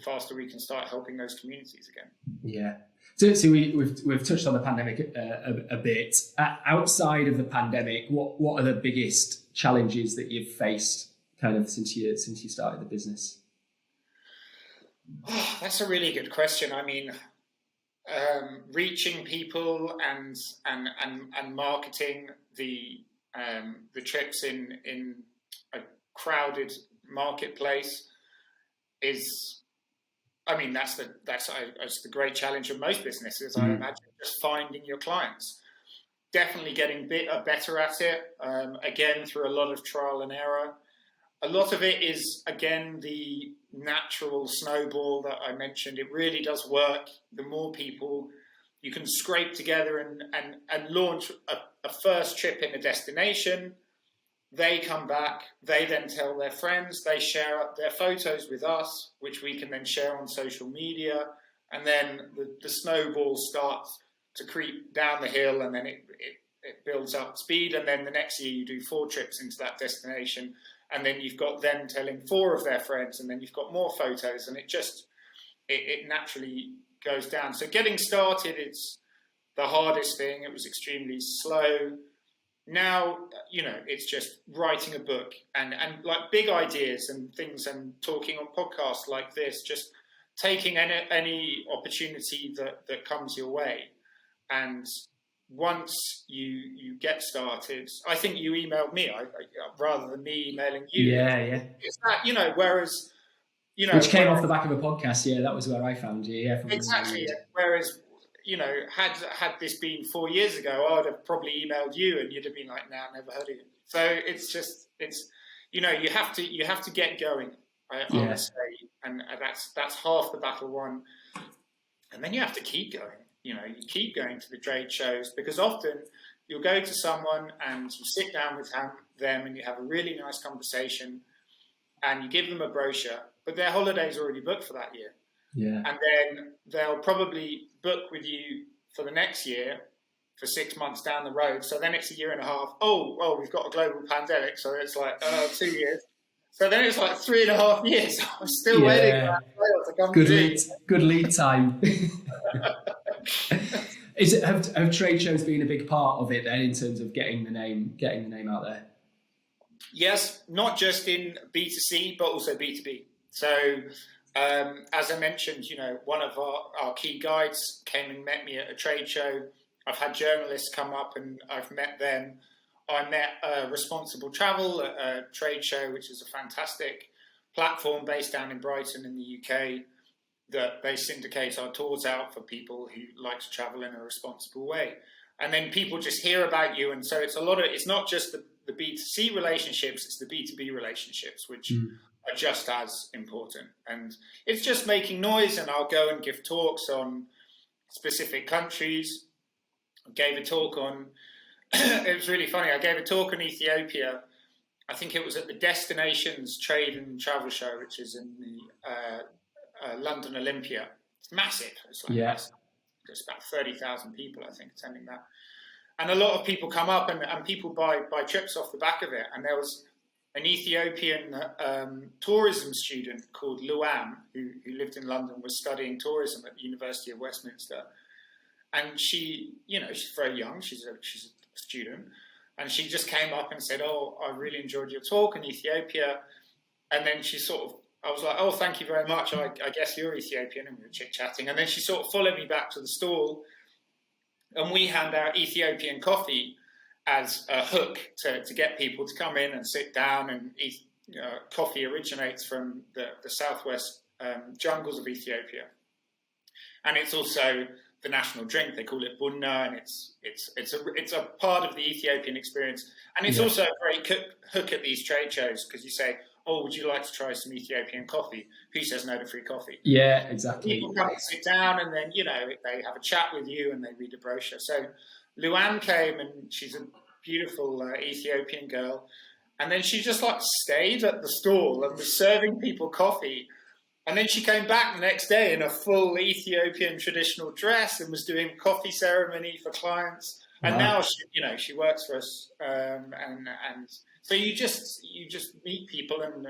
faster we can start helping those communities again. Yeah. So we've touched on the pandemic a bit. Outside of the pandemic, what are the biggest challenges that you've faced kind of since you started the business? Oh, that's a really good question. I mean, reaching people and marketing the trips in a crowded marketplace is, that's the great challenge of most businesses. I imagine just finding your clients, definitely getting better at it. Again, through a lot of trial and error. A lot of it is, again, the natural snowball that I mentioned. It really does work. The more people you can scrape together and launch a first trip in a destination, they come back, they then tell their friends, they share up their photos with us, which we can then share on social media, and then the snowball starts to creep down the hill, and then it builds up speed, and then the next year you do 4 trips into that destination, and then you've got them telling 4 of their friends, and then you've got more photos, and it naturally goes down. So getting started, it's the hardest thing. It was extremely slow. Now, it's just writing a book and like big ideas and things, and talking on podcasts like this, just taking any opportunity that comes your way. And once you get started, I think you emailed me rather than me emailing you. Yeah. It's that, whereas, which came off the back of a podcast. Yeah, that was where I found you. Yeah, exactly. Whereas, had this been 4 years ago, I would have probably emailed you and you'd have been like, "Nah, never heard of you." So you have to get going. I would say, and that's half the battle won. And then you have to keep going. You keep going to the trade shows, because often you'll go to someone and you sit down with them and you have a really nice conversation and you give them a brochure, but their holiday's already booked for that year. Yeah. And then they'll probably book with you for the next year for 6 months down the road. So then it's a year and a half. Oh, we've got a global pandemic. So it's like 2 years. So then it's like 3.5 years. I'm still waiting for that sale to come through. Good lead time. Have trade shows been a big part of it then, in terms of getting the name out there? Yes, not just in B2C, but also B2B. So as I mentioned, one of our key guides came and met me at a trade show. I've had journalists come up and I've met them. I met Responsible Travel at a trade show, which is a fantastic platform based down in Brighton in the UK. that they syndicate our tours out for people who like to travel in a responsible way. And then people just hear about you. And so it's not just the B2C relationships, it's the B2B relationships, which are just as important. And it's just making noise. And I'll go and give talks on specific countries. I gave a talk on, it was really funny. I gave a talk on Ethiopia. I think it was at the Destinations Trade and Travel Show, which is in the London Olympia. It's massive. It's like massive. There's about 30,000 people, I think, attending that. And a lot of people come up and people buy trips off the back of it. And there was an Ethiopian tourism student called Luam, who lived in London, was studying tourism at the University of Westminster. And she, she's very young. She's a student. And she just came up and said, "Oh, I really enjoyed your talk in Ethiopia." And then I was like, "Oh, thank you very much. I guess you're Ethiopian," and we were chit-chatting. And then she sort of followed me back to the stall, and we hand out Ethiopian coffee as a hook to get people to come in and sit down and eat. Coffee originates from the southwest jungles of Ethiopia. And it's also the national drink. They call it bunna, and it's a part of the Ethiopian experience. And it's also a great hook at these trade shows, because you say, "Oh, would you like to try some Ethiopian coffee?" Who says no to free coffee? Yeah, exactly. People come and sit down, and then they have a chat with you and they read a brochure. So Luan came, and she's a beautiful Ethiopian girl, and then she just stayed at the stall and was serving people coffee. And then she came back the next day in a full Ethiopian traditional dress and was doing coffee ceremony for clients. And now she works for us. And so you just meet people, and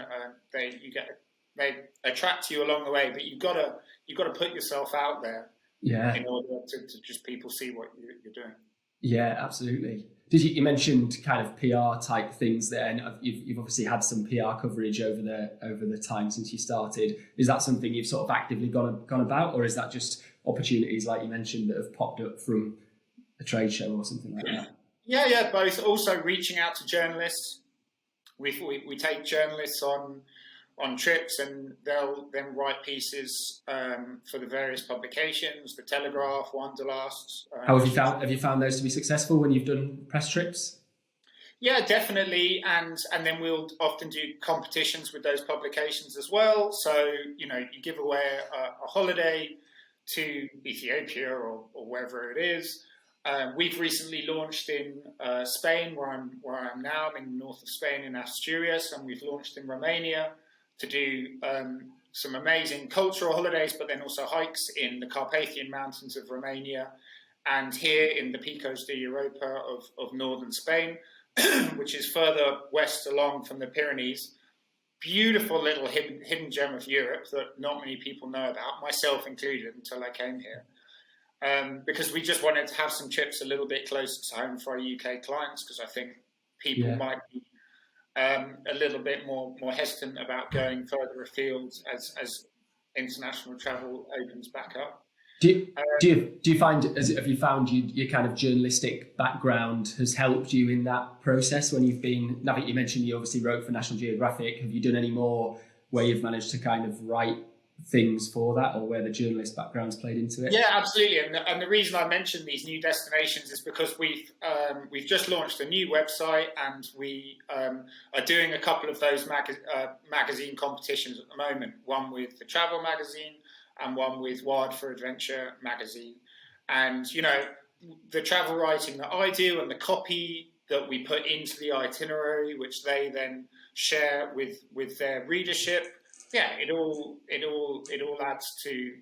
they attract you along the way. But you've got to put yourself out there. Yeah. In order to just people see what you're doing. Yeah, absolutely. You mentioned kind of PR type things there, and you've obviously had some PR coverage over the time since you started. Is that something you've sort of actively gone about, or is that just opportunities like you mentioned that have popped up from a trade show or something like that? Yeah, both. Also reaching out to journalists. We take journalists on trips, and they'll then write pieces for the various publications, the Telegraph, Wanderlust. How have you found those to be successful when you've done press trips? Yeah, definitely, and then we'll often do competitions with those publications as well. So you give away a holiday to Ethiopia or wherever it is. We've recently launched in Spain, where I'm now. I'm in the north of Spain in Asturias, and we've launched in Romania to do some amazing cultural holidays, but then also hikes in the Carpathian Mountains of Romania, and here in the Picos de Europa of northern Spain, which is further west along from the Pyrenees. Beautiful little hidden gem of Europe that not many people know about, myself included, until I came here. Because we just wanted to have some trips a little bit closer to home for our UK clients, because I think people might be a little bit more hesitant about going further afield as international travel opens back up. Do you find, have you found your kind of journalistic background has helped you in that process when you've been, now that you mentioned you obviously wrote for National Geographic, have you done any more where you've managed to kind of write things for that, or where the journalist background's played into it? Yeah, absolutely. And the reason I mentioned these new destinations is because we've just launched a new website, and we are doing a couple of those magazine competitions at the moment. One with the Travel magazine and one with YellowWood for Adventure magazine. And the travel writing that I do and the copy that we put into the itinerary, which they then share with their readership. Yeah, it all adds to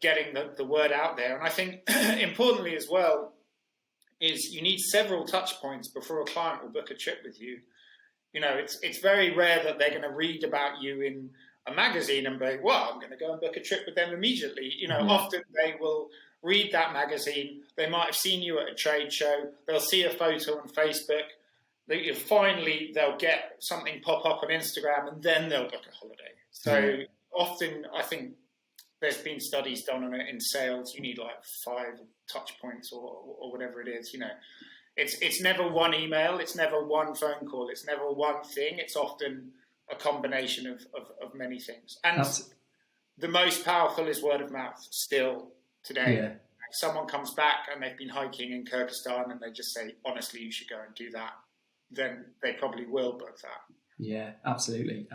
getting the word out there. And I think importantly as well is you need several touch points before a client will book a trip with you. It's very rare that they're going to read about you in a magazine and be, well, I'm going to go and book a trip with them immediately. Often they will read that magazine. They might have seen you at a trade show. They'll see a photo on Facebook. Finally, they'll get something pop up on Instagram, and then they'll book a holiday. So often, I think there's been studies done on it in sales. You need 5 touch points or whatever it is. It's never one email. It's never one phone call. It's never one thing. It's often a combination of many things. And the most powerful is word of mouth still today. Yeah. If someone comes back and they've been hiking in Kyrgyzstan and they just say, honestly, you should go and do that, then they probably will book that. Yeah, absolutely.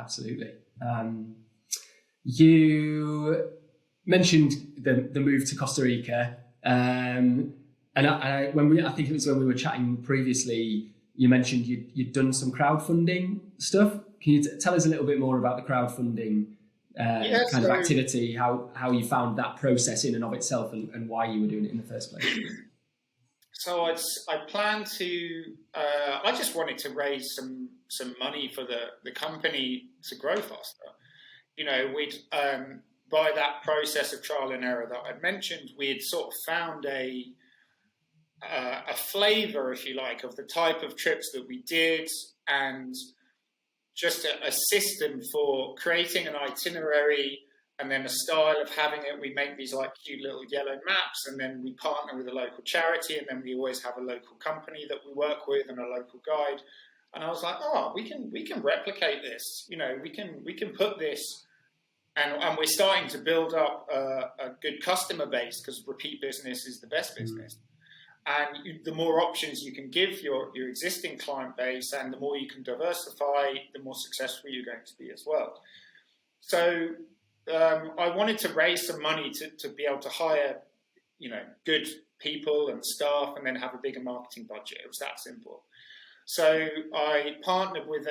You mentioned the move to Costa Rica, and I think it was when we were chatting previously, you mentioned you'd done some crowdfunding stuff. Can you tell us a little bit more about the crowdfunding of activity, how you found that process in and of itself, and why you were doing it in the first place? So I planned to. I just wanted to raise some money for the company to grow faster. We'd by that process of trial and error that I mentioned, we had sort of found a flavour, if you like, of the type of trips that we did, and just a system for creating an itinerary, and then a style of having it. We make these like cute little yellow maps, and then we partner with a local charity, and then we always have a local company that we work with and a local guide. And I was like, we can replicate this. We can put this, and we're starting to build up a good customer base, because repeat business is the best business. And the more options you can give your existing client base, and the more you can diversify, the more successful you're going to be as well. So I wanted to raise some money to be able to hire, good people and staff, and then have a bigger marketing budget. It was that simple. So I partnered with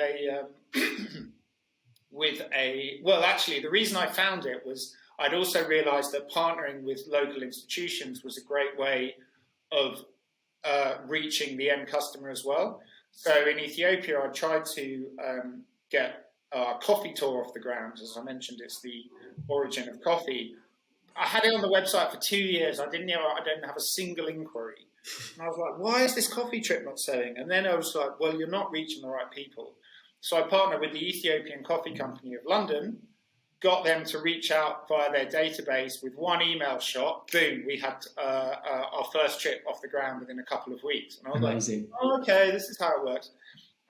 actually, the reason I found it was I'd also realized that partnering with local institutions was a great way of reaching the end customer as well. So in Ethiopia, I tried to get a coffee tour off the ground. As I mentioned, it's the origin of coffee. I had it on the website for 2 years. I didn't have a single inquiry. And I was like, why is this coffee trip not selling? And then I was like, well, you're not reaching the right people. So I partnered with the Ethiopian Coffee Company of London, got them to reach out via their database with one email shot. Boom, we had our first trip off the ground within a couple of weeks. And I was Amazing. like, okay, this is how it works.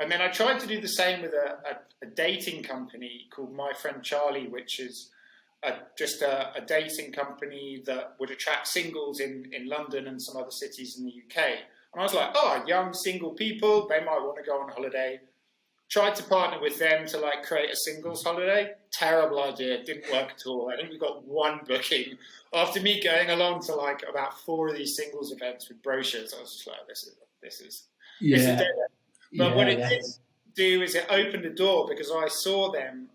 And then I tried to do the same with a dating company called My Friend Charlie, which is just a dating company that would attract singles in London and some other cities in the UK. And I was like, young single people, they might want to go on holiday. Tried to partner with them to create a singles holiday. Terrible idea, didn't work at all. I think we got one booking. After me going along to about 4 of these singles events with brochures, I was just like, this is dead. But what it did do is it opened a door, because I saw them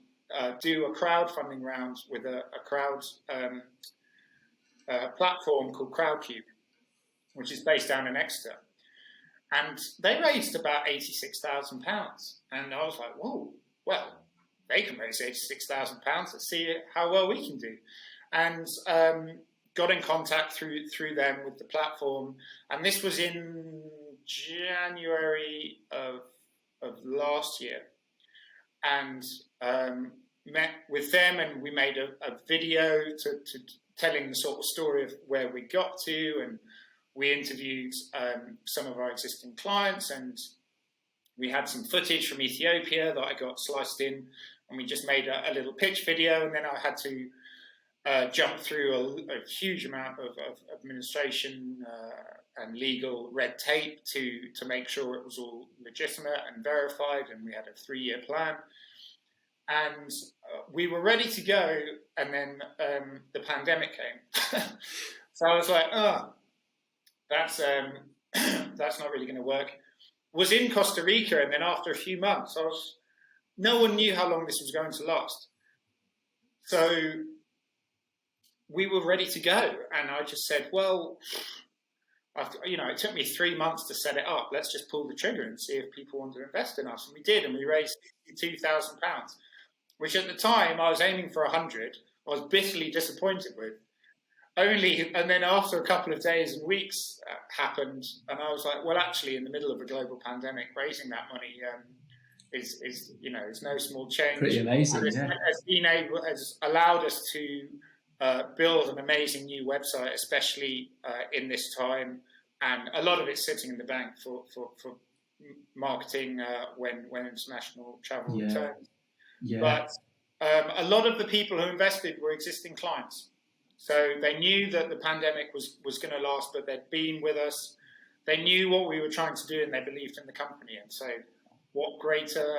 do a crowdfunding round with a crowd platform called Crowdcube, which is based down in Exeter. And they raised about £86,000. And I was like, whoa, well, they can raise £86,000. Let's see how well we can do. And got in contact through them with the platform. And this was in January of last year. And met with them, and we made a video to telling the sort of story of where we got to, and we interviewed some of our existing clients, and we had some footage from Ethiopia that I got sliced in, and we just made a little pitch video. And then I had to jump through a huge amount of administration and legal red tape to make sure it was all legitimate and verified, and we had a 3-year plan. And we were ready to go, and then the pandemic came. So I was like, that's not really going to work. Was in Costa Rica, and then after a few months, no one knew how long this was going to last. So we were ready to go, and I just said, well, it took me 3 months to set it up. Let's just pull the trigger and see if people want to invest in us. And we did, and we raised £62,000, which at the time I was aiming for 100. I was bitterly disappointed with. And then after a couple of days and weeks happened, and I was like, well, actually, in the middle of a global pandemic, raising that money is no small change. Pretty amazing, has allowed us to build an amazing new website, especially in this time, and a lot of it's sitting in the bank for marketing when international travel returns. Yeah. But a lot of the people who invested were existing clients. So they knew that the pandemic was going to last, but they'd been with us. They knew what we were trying to do, and they believed in the company. And so what greater,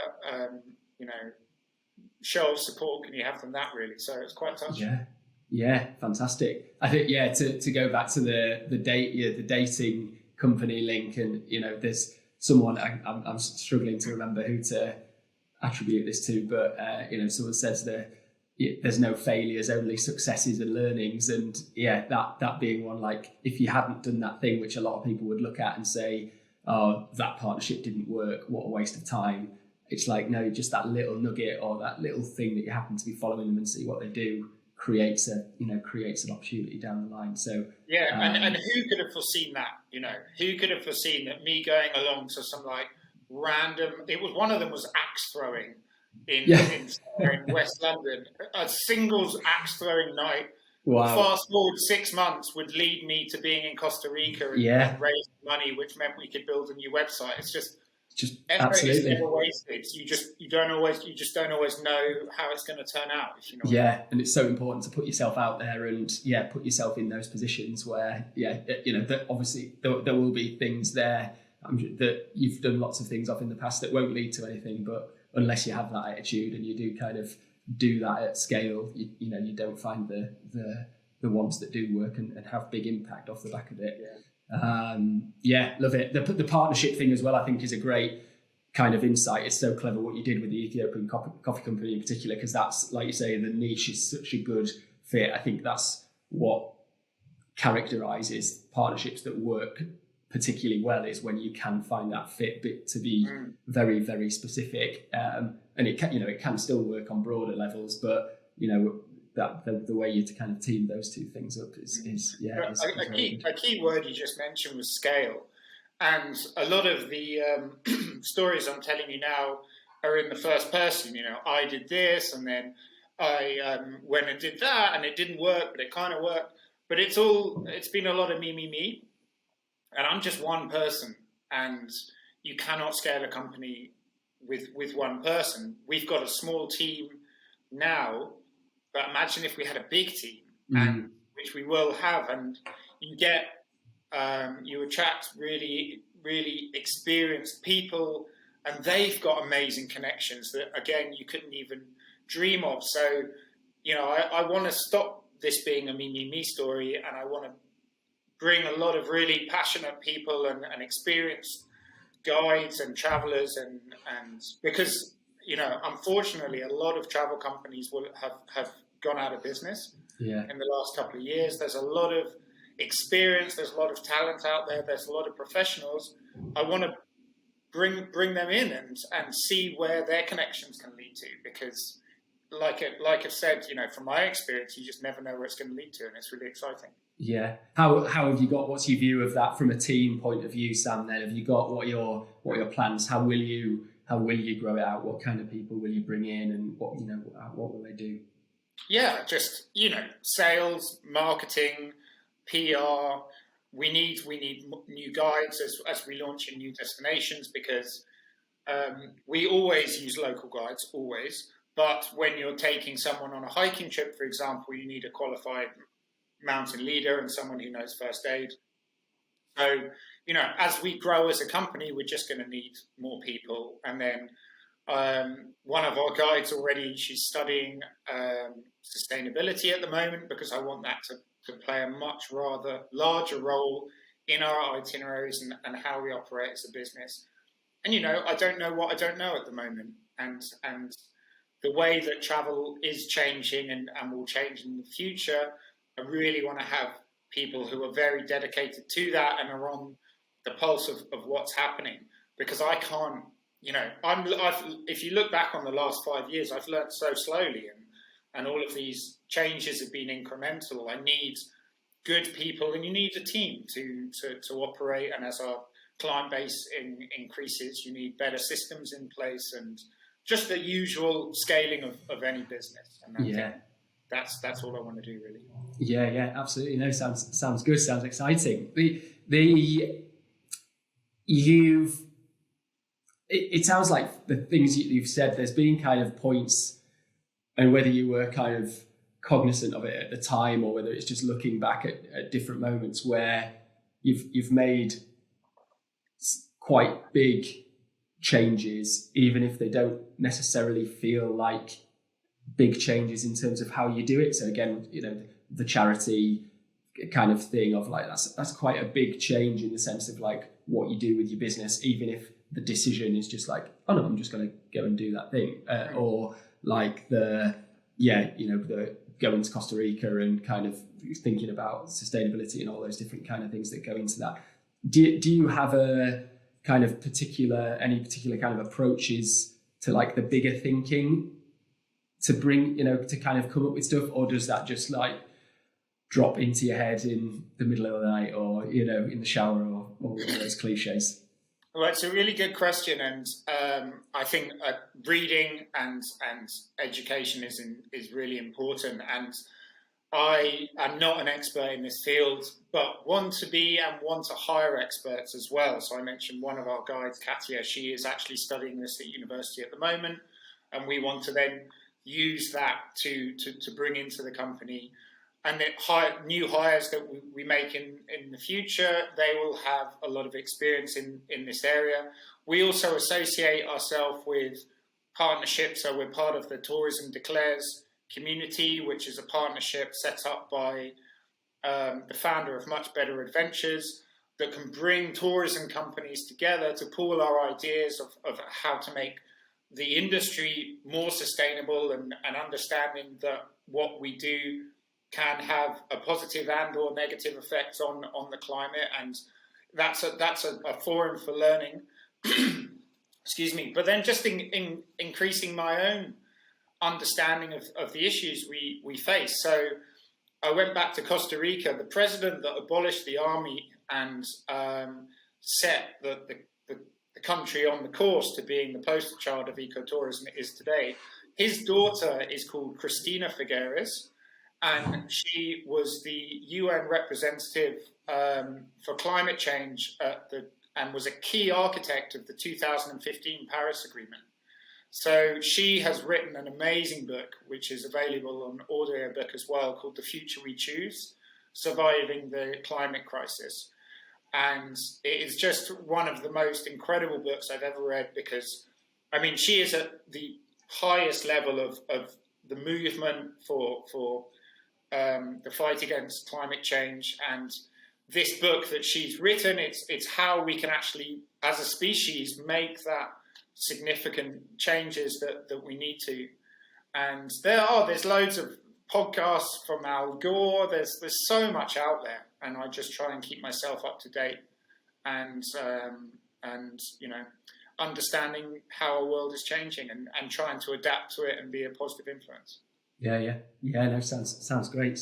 show of support can you have than that, really? So it's quite touching. Yeah, fantastic. I think, to go back to the dating company link, and, there's someone, I'm struggling to remember who to attribute this to, but, someone says that there's no failures, only successes and learnings. And that being one, like, if you hadn't done that thing, which a lot of people would look at and say, oh, that partnership didn't work, what a waste of time. It's like, no, just that little nugget or that little thing that you happen to be following them and see what they do creates an opportunity down the line. So and who could have foreseen that? Who could have foreseen that me going along to some like random? It was one of them was axe throwing in West London, a singles axe throwing night. Wow. Fast forward 6 months would lead me to being in Costa Rica and raising money, which meant we could build a new website. It's just absolutely never wasted. You just don't always know how it's going to turn out. If you know. Yeah, and it's so important to put yourself out there and put yourself in those positions where that obviously there will be things there that you've done lots of things off in the past that won't lead to anything, but unless you have that attitude and you do kind of do that at scale, you don't find the ones that do work and have big impact off the back of it. Love it. The partnership thing as well, I think, is a great kind of insight. It's so clever what you did with the Ethiopian coffee company in particular, because that's, like you say, the niche is such a good fit. I think that's what characterizes partnerships that work particularly well, is when you can find that fit bit to be very, very specific, and it can still work on broader levels, but that the way you to kind of team those two things up is a key word you just mentioned was scale, and a lot of the stories I'm telling you now are in the first person. I did this, and then I went and did that, and it didn't work, but it kind of worked. But it's been a lot of me. And I'm just one person, and you cannot scale a company with one person. We've got a small team now, but imagine if we had a big team, and which we will have, and you attract really, really experienced people, and they've got amazing connections that, again, you couldn't even dream of. So, I want to stop this being a me story, and I want to bring a lot of really passionate people and experienced guides and travelers, and because unfortunately a lot of travel companies will have gone out of business in the last couple of years. There's a lot of experience, there's a lot of talent out there, there's a lot of professionals. I want to bring them in and see where their connections can lead to, because like I've said, from my experience, you just never know where it's going to lead to, and it's really exciting. Yeah. How have you got? What's your view of that from a team point of view, Sam? Then have you got what your plans? How will you grow it out? What kind of people will you bring in, and what will they do? Yeah, just sales, marketing, PR. We need new guides as we launch in new destinations, because we always use local guides, always. But when you're taking someone on a hiking trip, for example, you need a qualified mountain leader and someone who knows first aid. So, as we grow as a company, we're just going to need more people. And then one of our guides already, she's studying sustainability at the moment, because I want that to play a much rather larger role in our itineraries and how we operate as a business. And, I don't know what I don't know at the moment. And the way that travel is changing and will change in the future, I really want to have people who are very dedicated to that and are on the pulse of what's happening, because I can't, if you look back on the last 5 years, I've learned so slowly, and all of these changes have been incremental. I need good people, and you need a team to operate. And as our client base increases, you need better systems in place, and just the usual scaling of any business. And I think that's all I want to do, really. Yeah, absolutely. No, sounds good. Sounds exciting. It sounds like the things you've said, there's been kind of points and whether you were kind of cognizant of it at the time, or whether it's just looking back at different moments where you've made quite big changes, even if they don't necessarily feel like big changes in terms of how you do it. So again, the charity kind of thing of like, that's quite a big change in the sense of like what you do with your business, even if the decision is just like, oh no, I'm just going to go and do that thing, or like the going to Costa Rica and kind of thinking about sustainability and all those different kind of things that go into that. Do you have a kind of any particular kind of approaches to like the bigger thinking to bring, to kind of come up with stuff, or does that just like drop into your head in the middle of the night, or in the shower, or all those cliches? Well, it's a really good question, and I think reading and education is really important. And I am not an expert in this field, but want to be and want to hire experts as well. So I mentioned one of our guides, Katia. She is actually studying this at university at the moment, and we want to then use that to bring into the company. And the new hires that we make in the future, they will have a lot of experience in this area. We also associate ourselves with partnerships. So we're part of the Tourism Declares community, which is a partnership set up by the founder of Much Better Adventures that can bring tourism companies together to pool our ideas of how to make the industry more sustainable, and understanding that what we do can have a positive and or negative effects on the climate, and that's a forum for learning. Excuse me. But then just in increasing my own understanding of the issues we face. So I went back to Costa Rica. The president that abolished the army and set the country on the course to being the poster child of ecotourism it is today, his daughter is called Cristina Figueres, and she was the UN representative for climate change and was a key architect of the 2015 Paris Agreement. So she has written an amazing book, which is available on audiobook as well, called The Future We Choose, Surviving the Climate Crisis. And it is just one of the most incredible books I've ever read, because, I mean, she is at the highest level of the movement for the fight against climate change. And this book that she's written, it's how we can actually, as a species, make that significant changes that we need to. And there's loads of podcasts from Al Gore. There's so much out there, and I just try and keep myself up to date and understanding how our world is changing and trying to adapt to it and be a positive influence. Yeah. No, sounds great.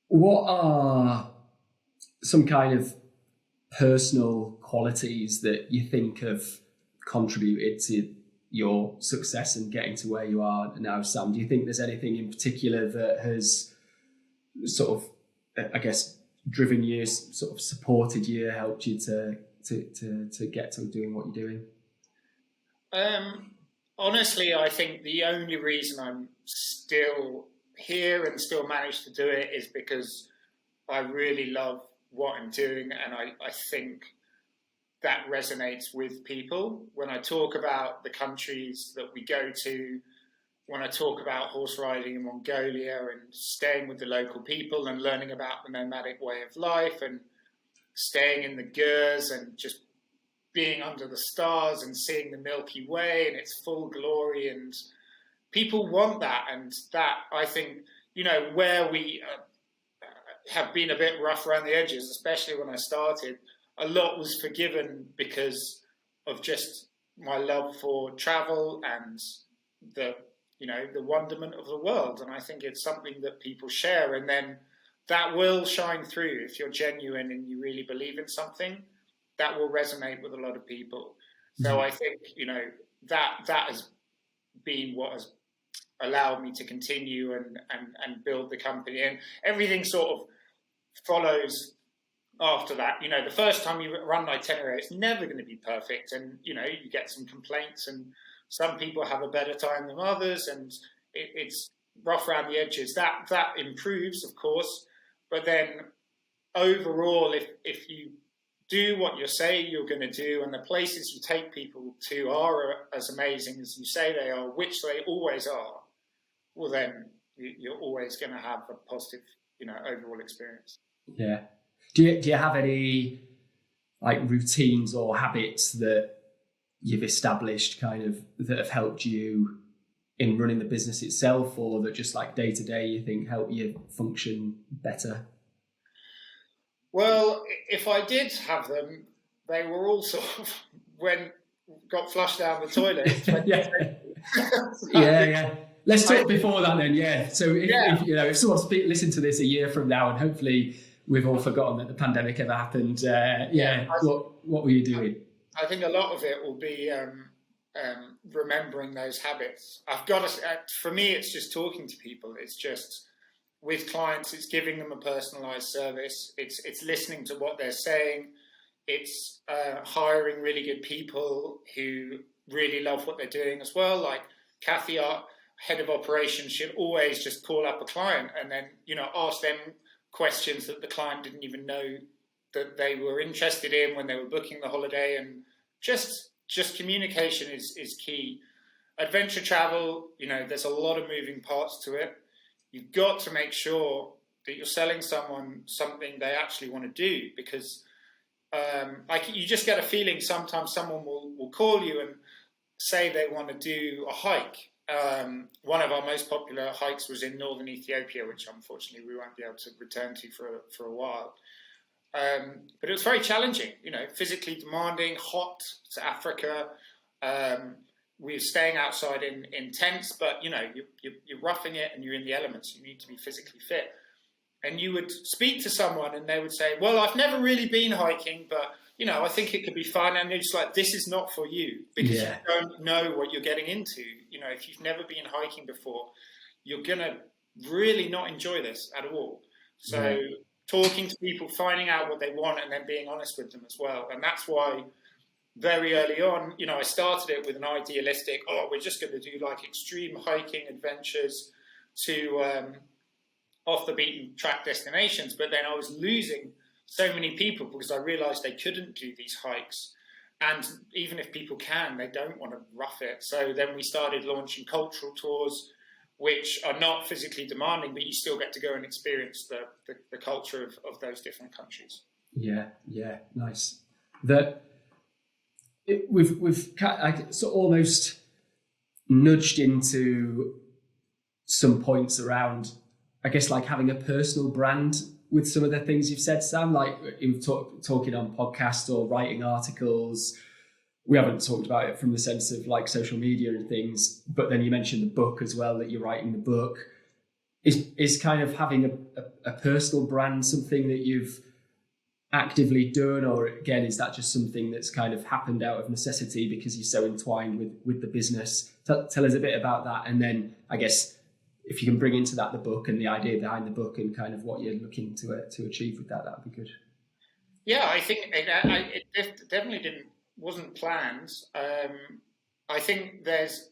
What are some kind of personal qualities that you think have contributed to your success and getting to where you are now, Sam? Do you think there's anything in particular that has sort of, I guess, driven you, sort of supported you, helped you to get to doing what you're doing? Honestly, I think the only reason I'm still here and still manage to do it is because I really love what I'm doing, and I think that resonates with people. When I talk about the countries that we go to, when I talk about horse riding in Mongolia and staying with the local people and learning about the nomadic way of life and staying in the Gers and just being under the stars and seeing the Milky Way in its full glory, and people want that. And that, I think, where we have been a bit rough around the edges, especially when I started, a lot was forgiven because of just my love for travel and the wonderment of the world. And I think it's something that people share, and then that will shine through. If you're genuine and you really believe in something, that will resonate with a lot of people. So I think, that has been what has allowed me to continue and build the company. And everything sort of follows after that. The first time you run an itinerary, it's never going to be perfect. And, you get some complaints. some people have a better time than others, and it's rough around the edges. That improves, of course, but then overall, if you do what you say you're going to do, and the places you take people to are as amazing as you say they are, which they always are, well, then you're always going to have a positive, overall experience. Yeah. Do you have any like routines or habits that you've established kind of that have helped you in running the business itself, or that just like day to day you think help you function better? Well, if I did have them, they were all sort of got flushed down the toilet. Yeah. Let's talk before that then. Yeah. So if someone's listened to this a year from now, and hopefully we've all forgotten that the pandemic ever happened. What were you doing? I think a lot of it will be remembering those habits. I've got to. For me, it's just talking to people. It's just with clients. It's giving them a personalised service. It's listening to what they're saying. It's hiring really good people who really love what they're doing as well. Like Kathy, our head of operations, should always just call up a client and then ask them questions that the client didn't even know that they were interested in when they were booking the holiday, and just communication is key. Adventure travel, there's a lot of moving parts to it. You've got to make sure that you're selling someone something they actually want to do, because you just get a feeling sometimes someone will call you and say they want to do a hike. One of our most popular hikes was in northern Ethiopia, which unfortunately we won't be able to return to for a while. But it was very challenging, physically demanding, hot to Africa. We were staying outside in tents, but you're roughing it and you're in the elements. You need to be physically fit. And you would speak to someone and they would say, well, I've never really been hiking, but I think it could be fun. And it's like, this is not for you, because you don't know what you're getting into. If you've never been hiking before, you're going to really not enjoy this at all. So talking to people, finding out what they want, and then being honest with them as well. And that's why very early on, I started it with an idealistic, we're just going to do like extreme hiking adventures to off the beaten track destinations. But then I was losing so many people because I realized they couldn't do these hikes. And even if people can, they don't want to rough it. So then we started launching cultural tours, which are not physically demanding, but you still get to go and experience the culture of those different countries. Yeah, nice. We've so almost nudged into some points around, I guess, like having a personal brand with some of the things you've said, Sam, like in talking on podcasts or writing articles. We haven't talked about it from the sense of like social media and things, but then you mentioned the book as well, that you're writing the book. Is kind of having a personal brand something that you've actively done, or again, is that just something that's kind of happened out of necessity because you're so entwined with the business? Tell us a bit about that, and then I guess if you can bring into that the book and the idea behind the book and kind of what you're looking to achieve with that would be good. Yeah, I think it definitely wasn't planned. I think there's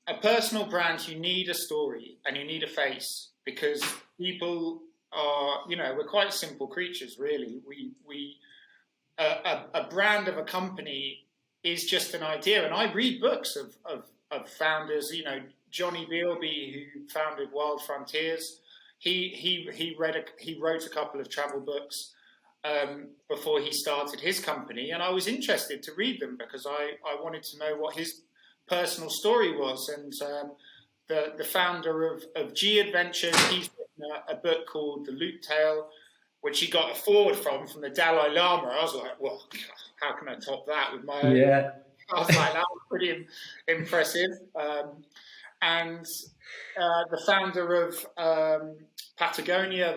a personal brand. You need a story and you need a face, because people are, we're quite simple creatures, really. A brand of a company is just an idea. And I read books of founders, Johnny Bealby, who founded Wild Frontiers. He wrote a couple of travel books before he started his company, and I was interested to read them because I wanted to know what his personal story was. And the founder of G Adventures, he's written a book called The Loop Tale, which he got a forward from the Dalai Lama. I was like, well, how can I top that with my own? Yeah. I was like, that was pretty impressive. And the founder of Patagonia,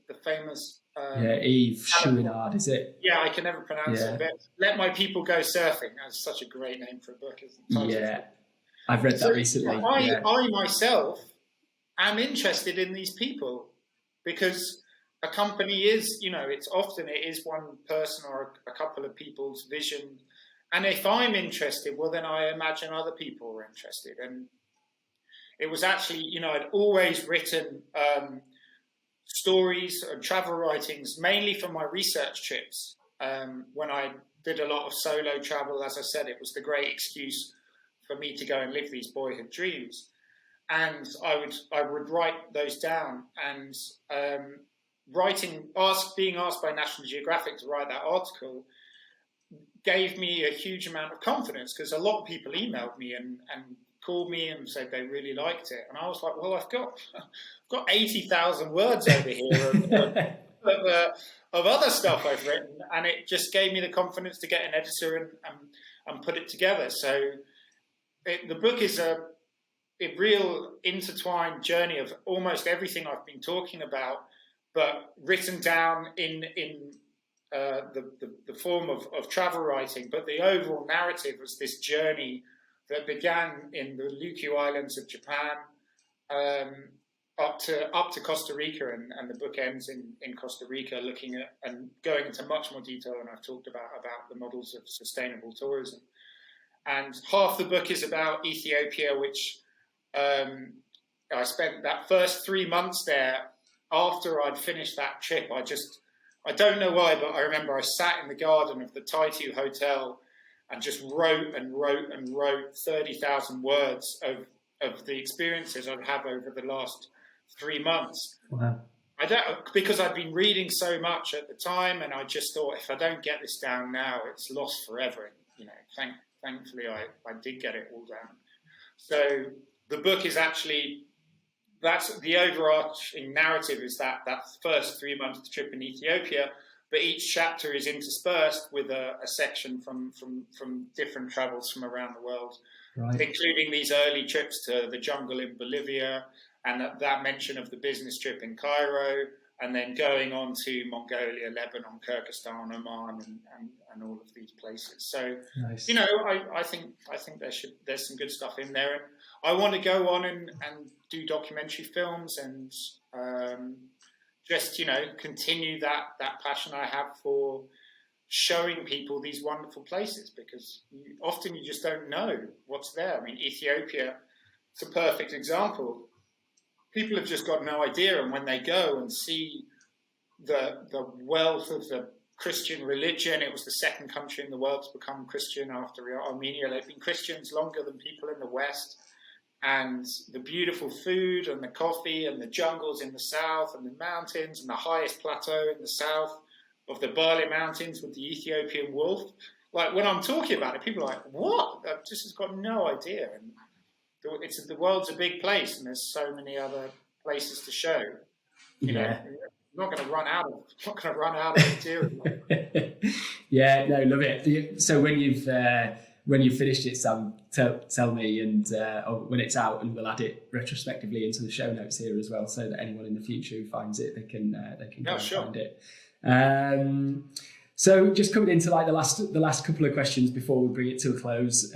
the famous... Yves Chouinard, is it? Yeah, I can never pronounce it, but Let My People Go Surfing. That's such a great name for a book, isn't it? Yeah, I've read that recently. I myself am interested in these people, because a company is, it is one person or a couple of people's vision, And if I'm interested, well, then I imagine other people are interested. And it was actually, I'd always written stories and travel writings, mainly for my research trips. When I did a lot of solo travel, as I said, it was the great excuse for me to go and live these boyhood dreams. And I would write those down, and being asked by National Geographic to write that article gave me a huge amount of confidence, because a lot of people emailed me and called me and said they really liked it. And I was like, well, I've got 80,000 words over here of other stuff I've written, and it just gave me the confidence to get an editor and put it together. So the book is a real intertwined journey of almost everything I've been talking about, but written down in the form of travel writing. But the overall narrative was this journey that began in the Ryukyu Islands of Japan, up to Costa Rica, and the book ends in Costa Rica, looking at and going into much more detail than I've talked about the models of sustainable tourism. And half the book is about Ethiopia, which I spent that first 3 months there. After I'd finished that trip, I don't know why, but I remember I sat in the garden of the Taitu Hotel and just wrote 30,000 words of the experiences I'd have over the last 3 months. Wow. Because I'd been reading so much at the time, and I just thought, if I don't get this down now, it's lost forever. Thankfully, I did get it all down. So the book is actually, that's the overarching narrative, is that first 3 months trip in Ethiopia, but each chapter is interspersed with a section from different travels from around the world, right, including these early trips to the jungle in Bolivia, and that mention of the business trip in Cairo, and then going on to Mongolia, Lebanon, Kyrgyzstan, Oman, and all of these places. So, nice. I think there's some good stuff in there, and I want to go on and do documentary films and just continue that passion I have for showing people these wonderful places, because often you just don't know what's there. I mean, Ethiopia, it's a perfect example. People have just got no idea, and when they go and see the wealth of the Christian religion, it was the second country in the world to become Christian after Armenia. They've been Christians longer than people in the West, and the beautiful food and the coffee and the jungles in the south and the mountains and the highest plateau in the south of the Bali Mountains with the Ethiopian wolf. Like, when I'm talking about it, people are like, what? I've just got no idea. And the world's a big place, and there's so many other places to show. I'm not going to run out of material. Yeah, no, love it. So when you've finished it, Sam, tell me, and when it's out, and we'll add it retrospectively into the show notes here as well, so that anyone in the future who finds it, they can go and find it. So just coming into like the last couple of questions before we bring it to a close.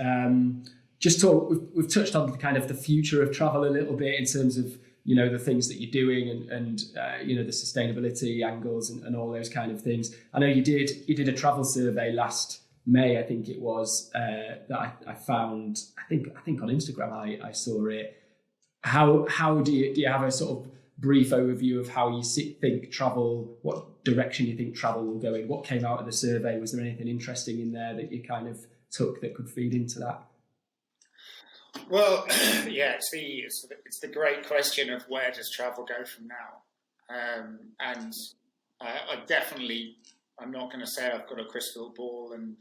We've touched on kind of the future of travel a little bit in terms of the things that you're doing and the sustainability angles and all those kind of things. I know you did a travel survey last May, I think it was, that I found. I think on Instagram I saw it. How do you have a sort of brief overview of how you think travel, what direction you think travel will go in? What came out of the survey? Was there anything interesting in there that you kind of took that could feed into that? Well, yeah, it's the great question of where does travel go from now, and I'm not going to say I've got a crystal ball and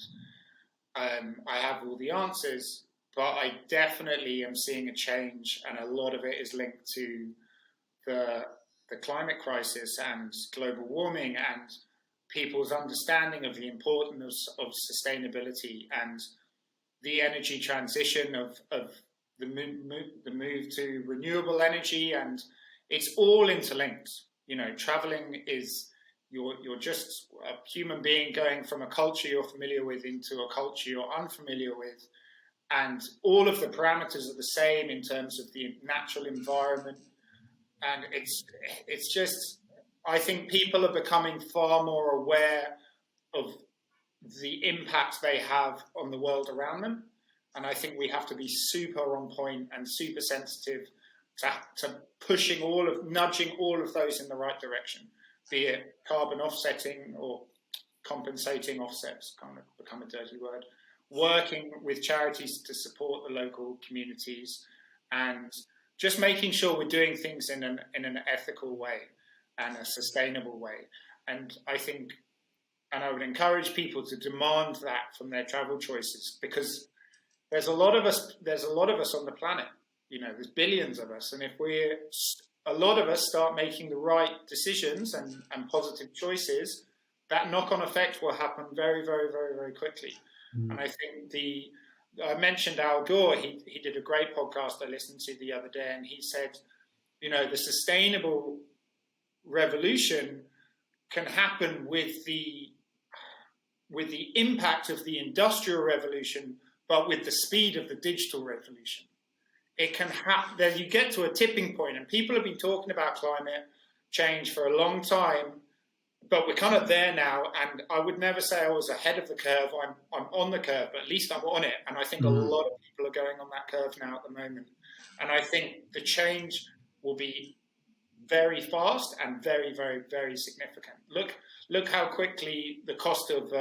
I have all the answers, but I definitely am seeing a change, and a lot of it is linked to the climate crisis and global warming and people's understanding of the importance of sustainability and the energy transition of the move to renewable energy, and it's all interlinked. Traveling is you're just a human being going from a culture you're familiar with into a culture you're unfamiliar with, and all of the parameters are the same in terms of the natural environment, and it's just, I think people are becoming far more aware of the impact they have on the world around them. And I think we have to be super on point and super sensitive to nudging all of those in the right direction, be it carbon offsetting or compensating offsets, kind of become a dirty word, working with charities to support the local communities, and just making sure we're doing things in an ethical way and a sustainable way. And I think, and I would encourage people to demand that from their travel choices, because there's a lot of us on the planet. There's billions of us, and if a lot of us start making the right decisions and positive choices, that knock-on effect will happen very, very, very, very quickly. And I think I mentioned Al Gore. He did a great podcast I listened to the other day, and he said, the sustainable revolution can happen with the impact of the industrial revolution, but with the speed of the digital revolution. It can happen. Then you get to a tipping point, and people have been talking about climate change for a long time, but we're kind of there now. And I would never say I was ahead of the curve. I'm on the curve, but at least I'm on it. And I think a lot of people are going on that curve now at the moment. And I think the change will be very fast and very, very, very significant. Look how quickly the cost of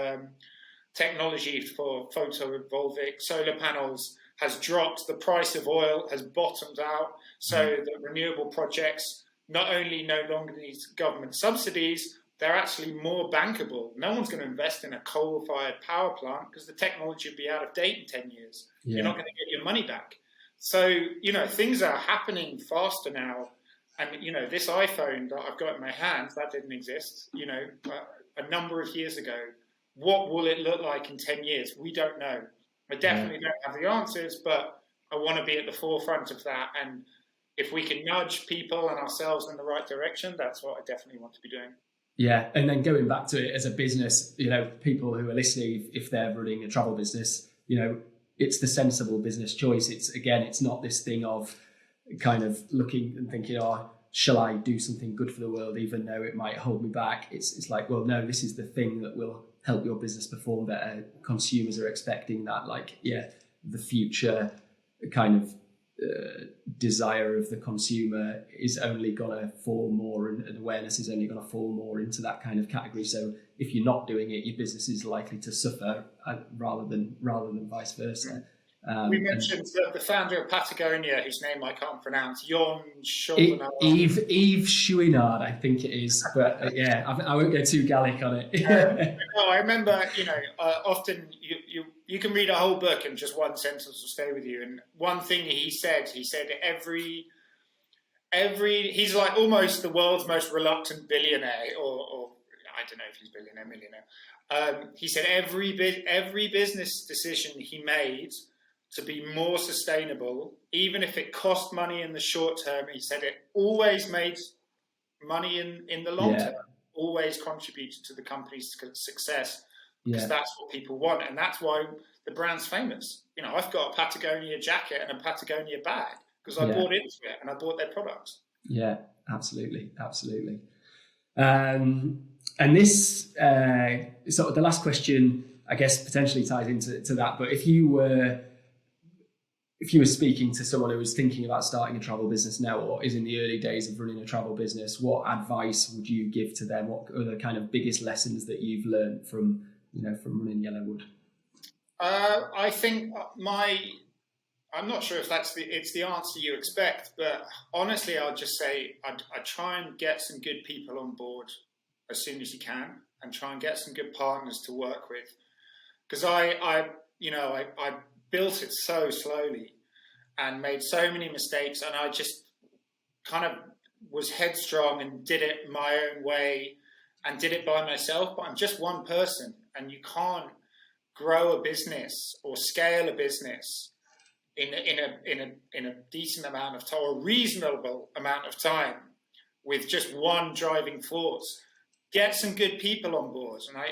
technology for photovoltaic solar panels has dropped. The price of oil has bottomed out. So the renewable projects not only no longer need government subsidies, they're actually more bankable. No one's going to invest in a coal-fired power plant because the technology will be out of date in 10 years. Yeah. You're not going to get your money back. So, things are happening faster now. And, this iPhone that I've got in my hands, that didn't exist, a number of years ago. What will it look like in 10 years? We don't know. I definitely don't have the answers, but I want to be at the forefront of that. And if we can nudge people and ourselves in the right direction, that's what I definitely want to be doing. Yeah. And then going back to it as a business, people who are listening, if they're running a travel business, it's the sensible business choice. It's not this thing of kind of looking and thinking, shall I do something good for the world, even though it might hold me back? It's like, well, no, this is the thing that will help your business perform better. Consumers are expecting that, the future kind of desire of the consumer is only going to fall more, and awareness is only going to fall more into that kind of category. So if you're not doing it, your business is likely to suffer rather than vice versa. We mentioned the founder of Patagonia, whose name I can't pronounce, Yves Chouinard, I think it is. But I won't go too Gallic on it. No, I remember, often you can read a whole book and just one sentence will stay with you. And one thing he said every he's like almost the world's most reluctant billionaire, or I don't know if he's billionaire, millionaire. He said every business decision he made to be more sustainable, even if it cost money in the short term, he said it always made money in the long term, always contributed to the company's success, because that's what people want. And that's why the brand's famous. I've got a Patagonia jacket and a Patagonia bag because I bought into it and I bought their products. Yeah, absolutely. And this sort of the last question, I guess, potentially ties into that. But if you were speaking to someone who was thinking about starting a travel business now, or is in the early days of running a travel business, what advice would you give to them? What are the kind of biggest lessons that you've learned from running YellowWood? I think I'm not sure if it's the answer you expect, but honestly, I'll just say I try and get some good people on board as soon as you can, and try and get some good partners to work with, because I built it so slowly and made so many mistakes, and I just kind of was headstrong and did it my own way and did it by myself. But I'm just one person, and you can't grow a business or scale a business in a decent amount of time, or reasonable amount of time, with just one driving force. Get some good people on board, and I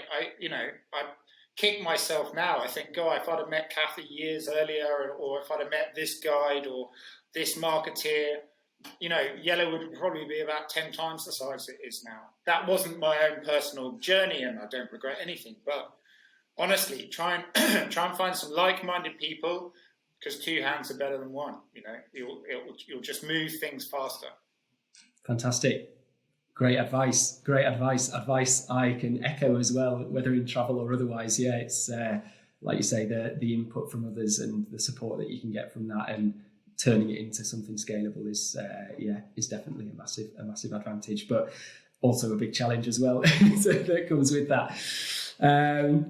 kick myself now. I think, if I'd have met Kathy years earlier, or if I'd have met this guide or this marketeer, YellowWood would probably be about 10 times the size it is now. That wasn't my own personal journey, and I don't regret anything. But honestly, try and find some like-minded people, because 2 hands are better than one. You know, you'll just move things faster. Fantastic. Great advice. Advice I can echo as well, whether in travel or otherwise. Yeah, it's like you say, the input from others and the support that you can get from that, and turning it into something scalable is definitely a massive advantage, but also a big challenge as well that comes with that.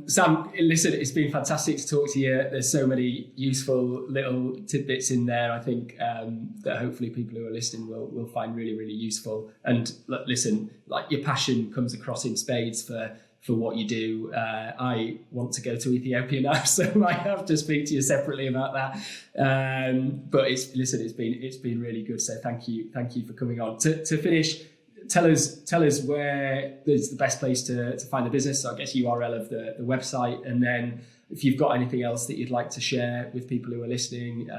Sam, listen, it's been fantastic to talk to you. There's so many useful little tidbits in there, I think, that hopefully people who are listening will find really, really useful. And listen, like, your passion comes across in spades for what you do. I want to go to Ethiopia now, so I have to speak to you separately about that. But it's been really good. So thank you for coming on. To finish, tell us where is the best place to find the business. So I guess URL of the website, and then if you've got anything else that you'd like to share with people who are listening.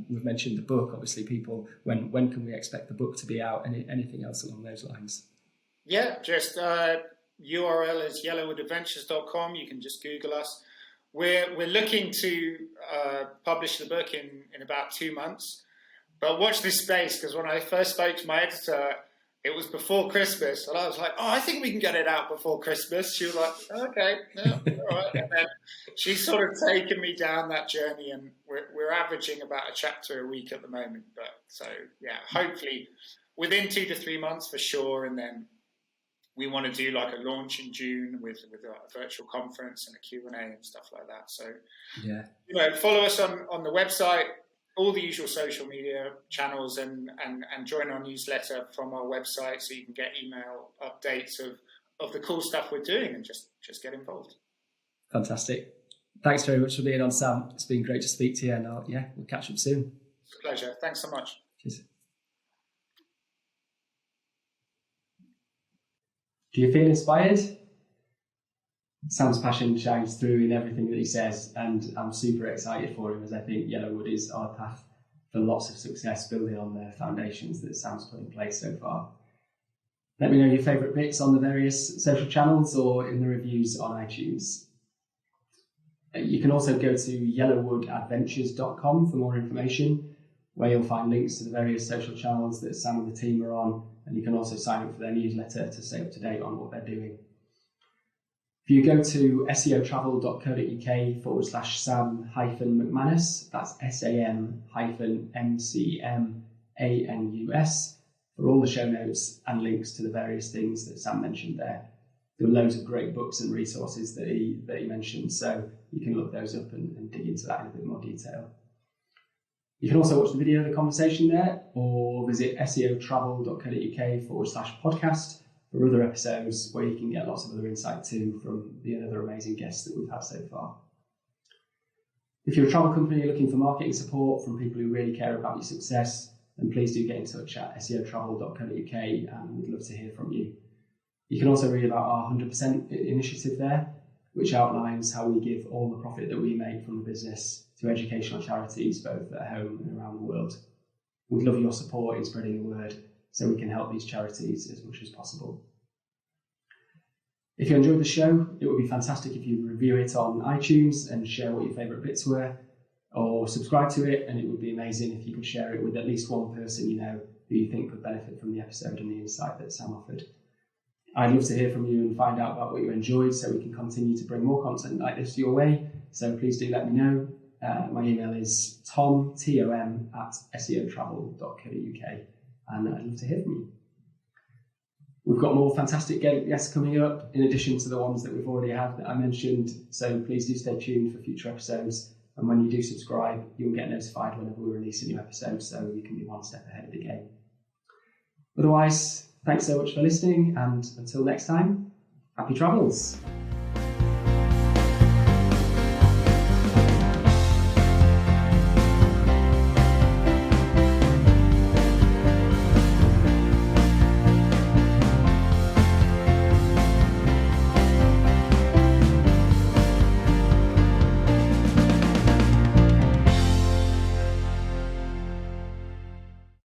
We've mentioned the book, obviously. People, when can we expect the book to be out? Anything else along those lines? Yeah, just URL is YellowWoodAdventures.com. You can just Google us. We're looking to publish the book in about 2 months, but watch this space, because when I first spoke to my editor, it was before Christmas, and I was like, I think we can get it out before Christmas. She was like, okay, yeah, all right. And then she's sort of taken me down that journey, and we're averaging about a chapter a week at the moment. But so, yeah, hopefully within 2 to 3 months for sure. And then we want to do like a launch in June with a virtual conference and a Q&A and stuff like that. So, yeah, follow us on the website, all the usual social media channels, and join our newsletter from our website, so you can get email updates of the cool stuff we're doing, and just get involved. Fantastic. Thanks very much for being on, Sam. It's been great to speak to you, and we'll catch up soon. It's a pleasure. Thanks so much. Cheers. Do you feel inspired? Sam's passion shines through in everything that he says, and I'm super excited for him, as I think YellowWood is on a path for lots of success, building on the foundations that Sam's put in place so far. Let me know your favourite bits on the various social channels or in the reviews on iTunes. You can also go to YellowWoodAdventures.com for more information, where you'll find links to the various social channels that Sam and the team are on, and you can also sign up for their newsletter to stay up to date on what they're doing. If you go to seotravel.co.uk/Sam-McManus, that's SAM-MCMANUS, for all the show notes and links to the various things that Sam mentioned there. There are loads of great books and resources that he mentioned, so you can look those up and dig into that in a bit more detail. You can also watch the video of the conversation there, or visit seotravel.co.uk/podcast for other episodes, where you can get lots of other insight too from the other amazing guests that we've had so far. If you're a travel company looking for marketing support from people who really care about your success, then please do get in touch at seotravel.co.uk, and we'd love to hear from you. You can also read about our 100% initiative there, which outlines how we give all the profit that we make from the business to educational charities, both at home and around the world. We'd love your support in spreading the word, so we can help these charities as much as possible. If you enjoyed the show, it would be fantastic if you review it on iTunes and share what your favourite bits were, or subscribe to it, and it would be amazing if you could share it with at least one person you know who you think could benefit from the episode and the insight that Sam offered. I'd love to hear from you and find out about what you enjoyed, so we can continue to bring more content like this your way, so please do let me know. My email is tom@seotravel.co.uk, and I'd love to hear from you. We've got more fantastic guests coming up, in addition to the ones that we've already had that I mentioned, so please do stay tuned for future episodes, and when you do subscribe, you'll get notified whenever we release a new episode, so you can be one step ahead of the game. Otherwise, thanks so much for listening, and until next time, happy travels!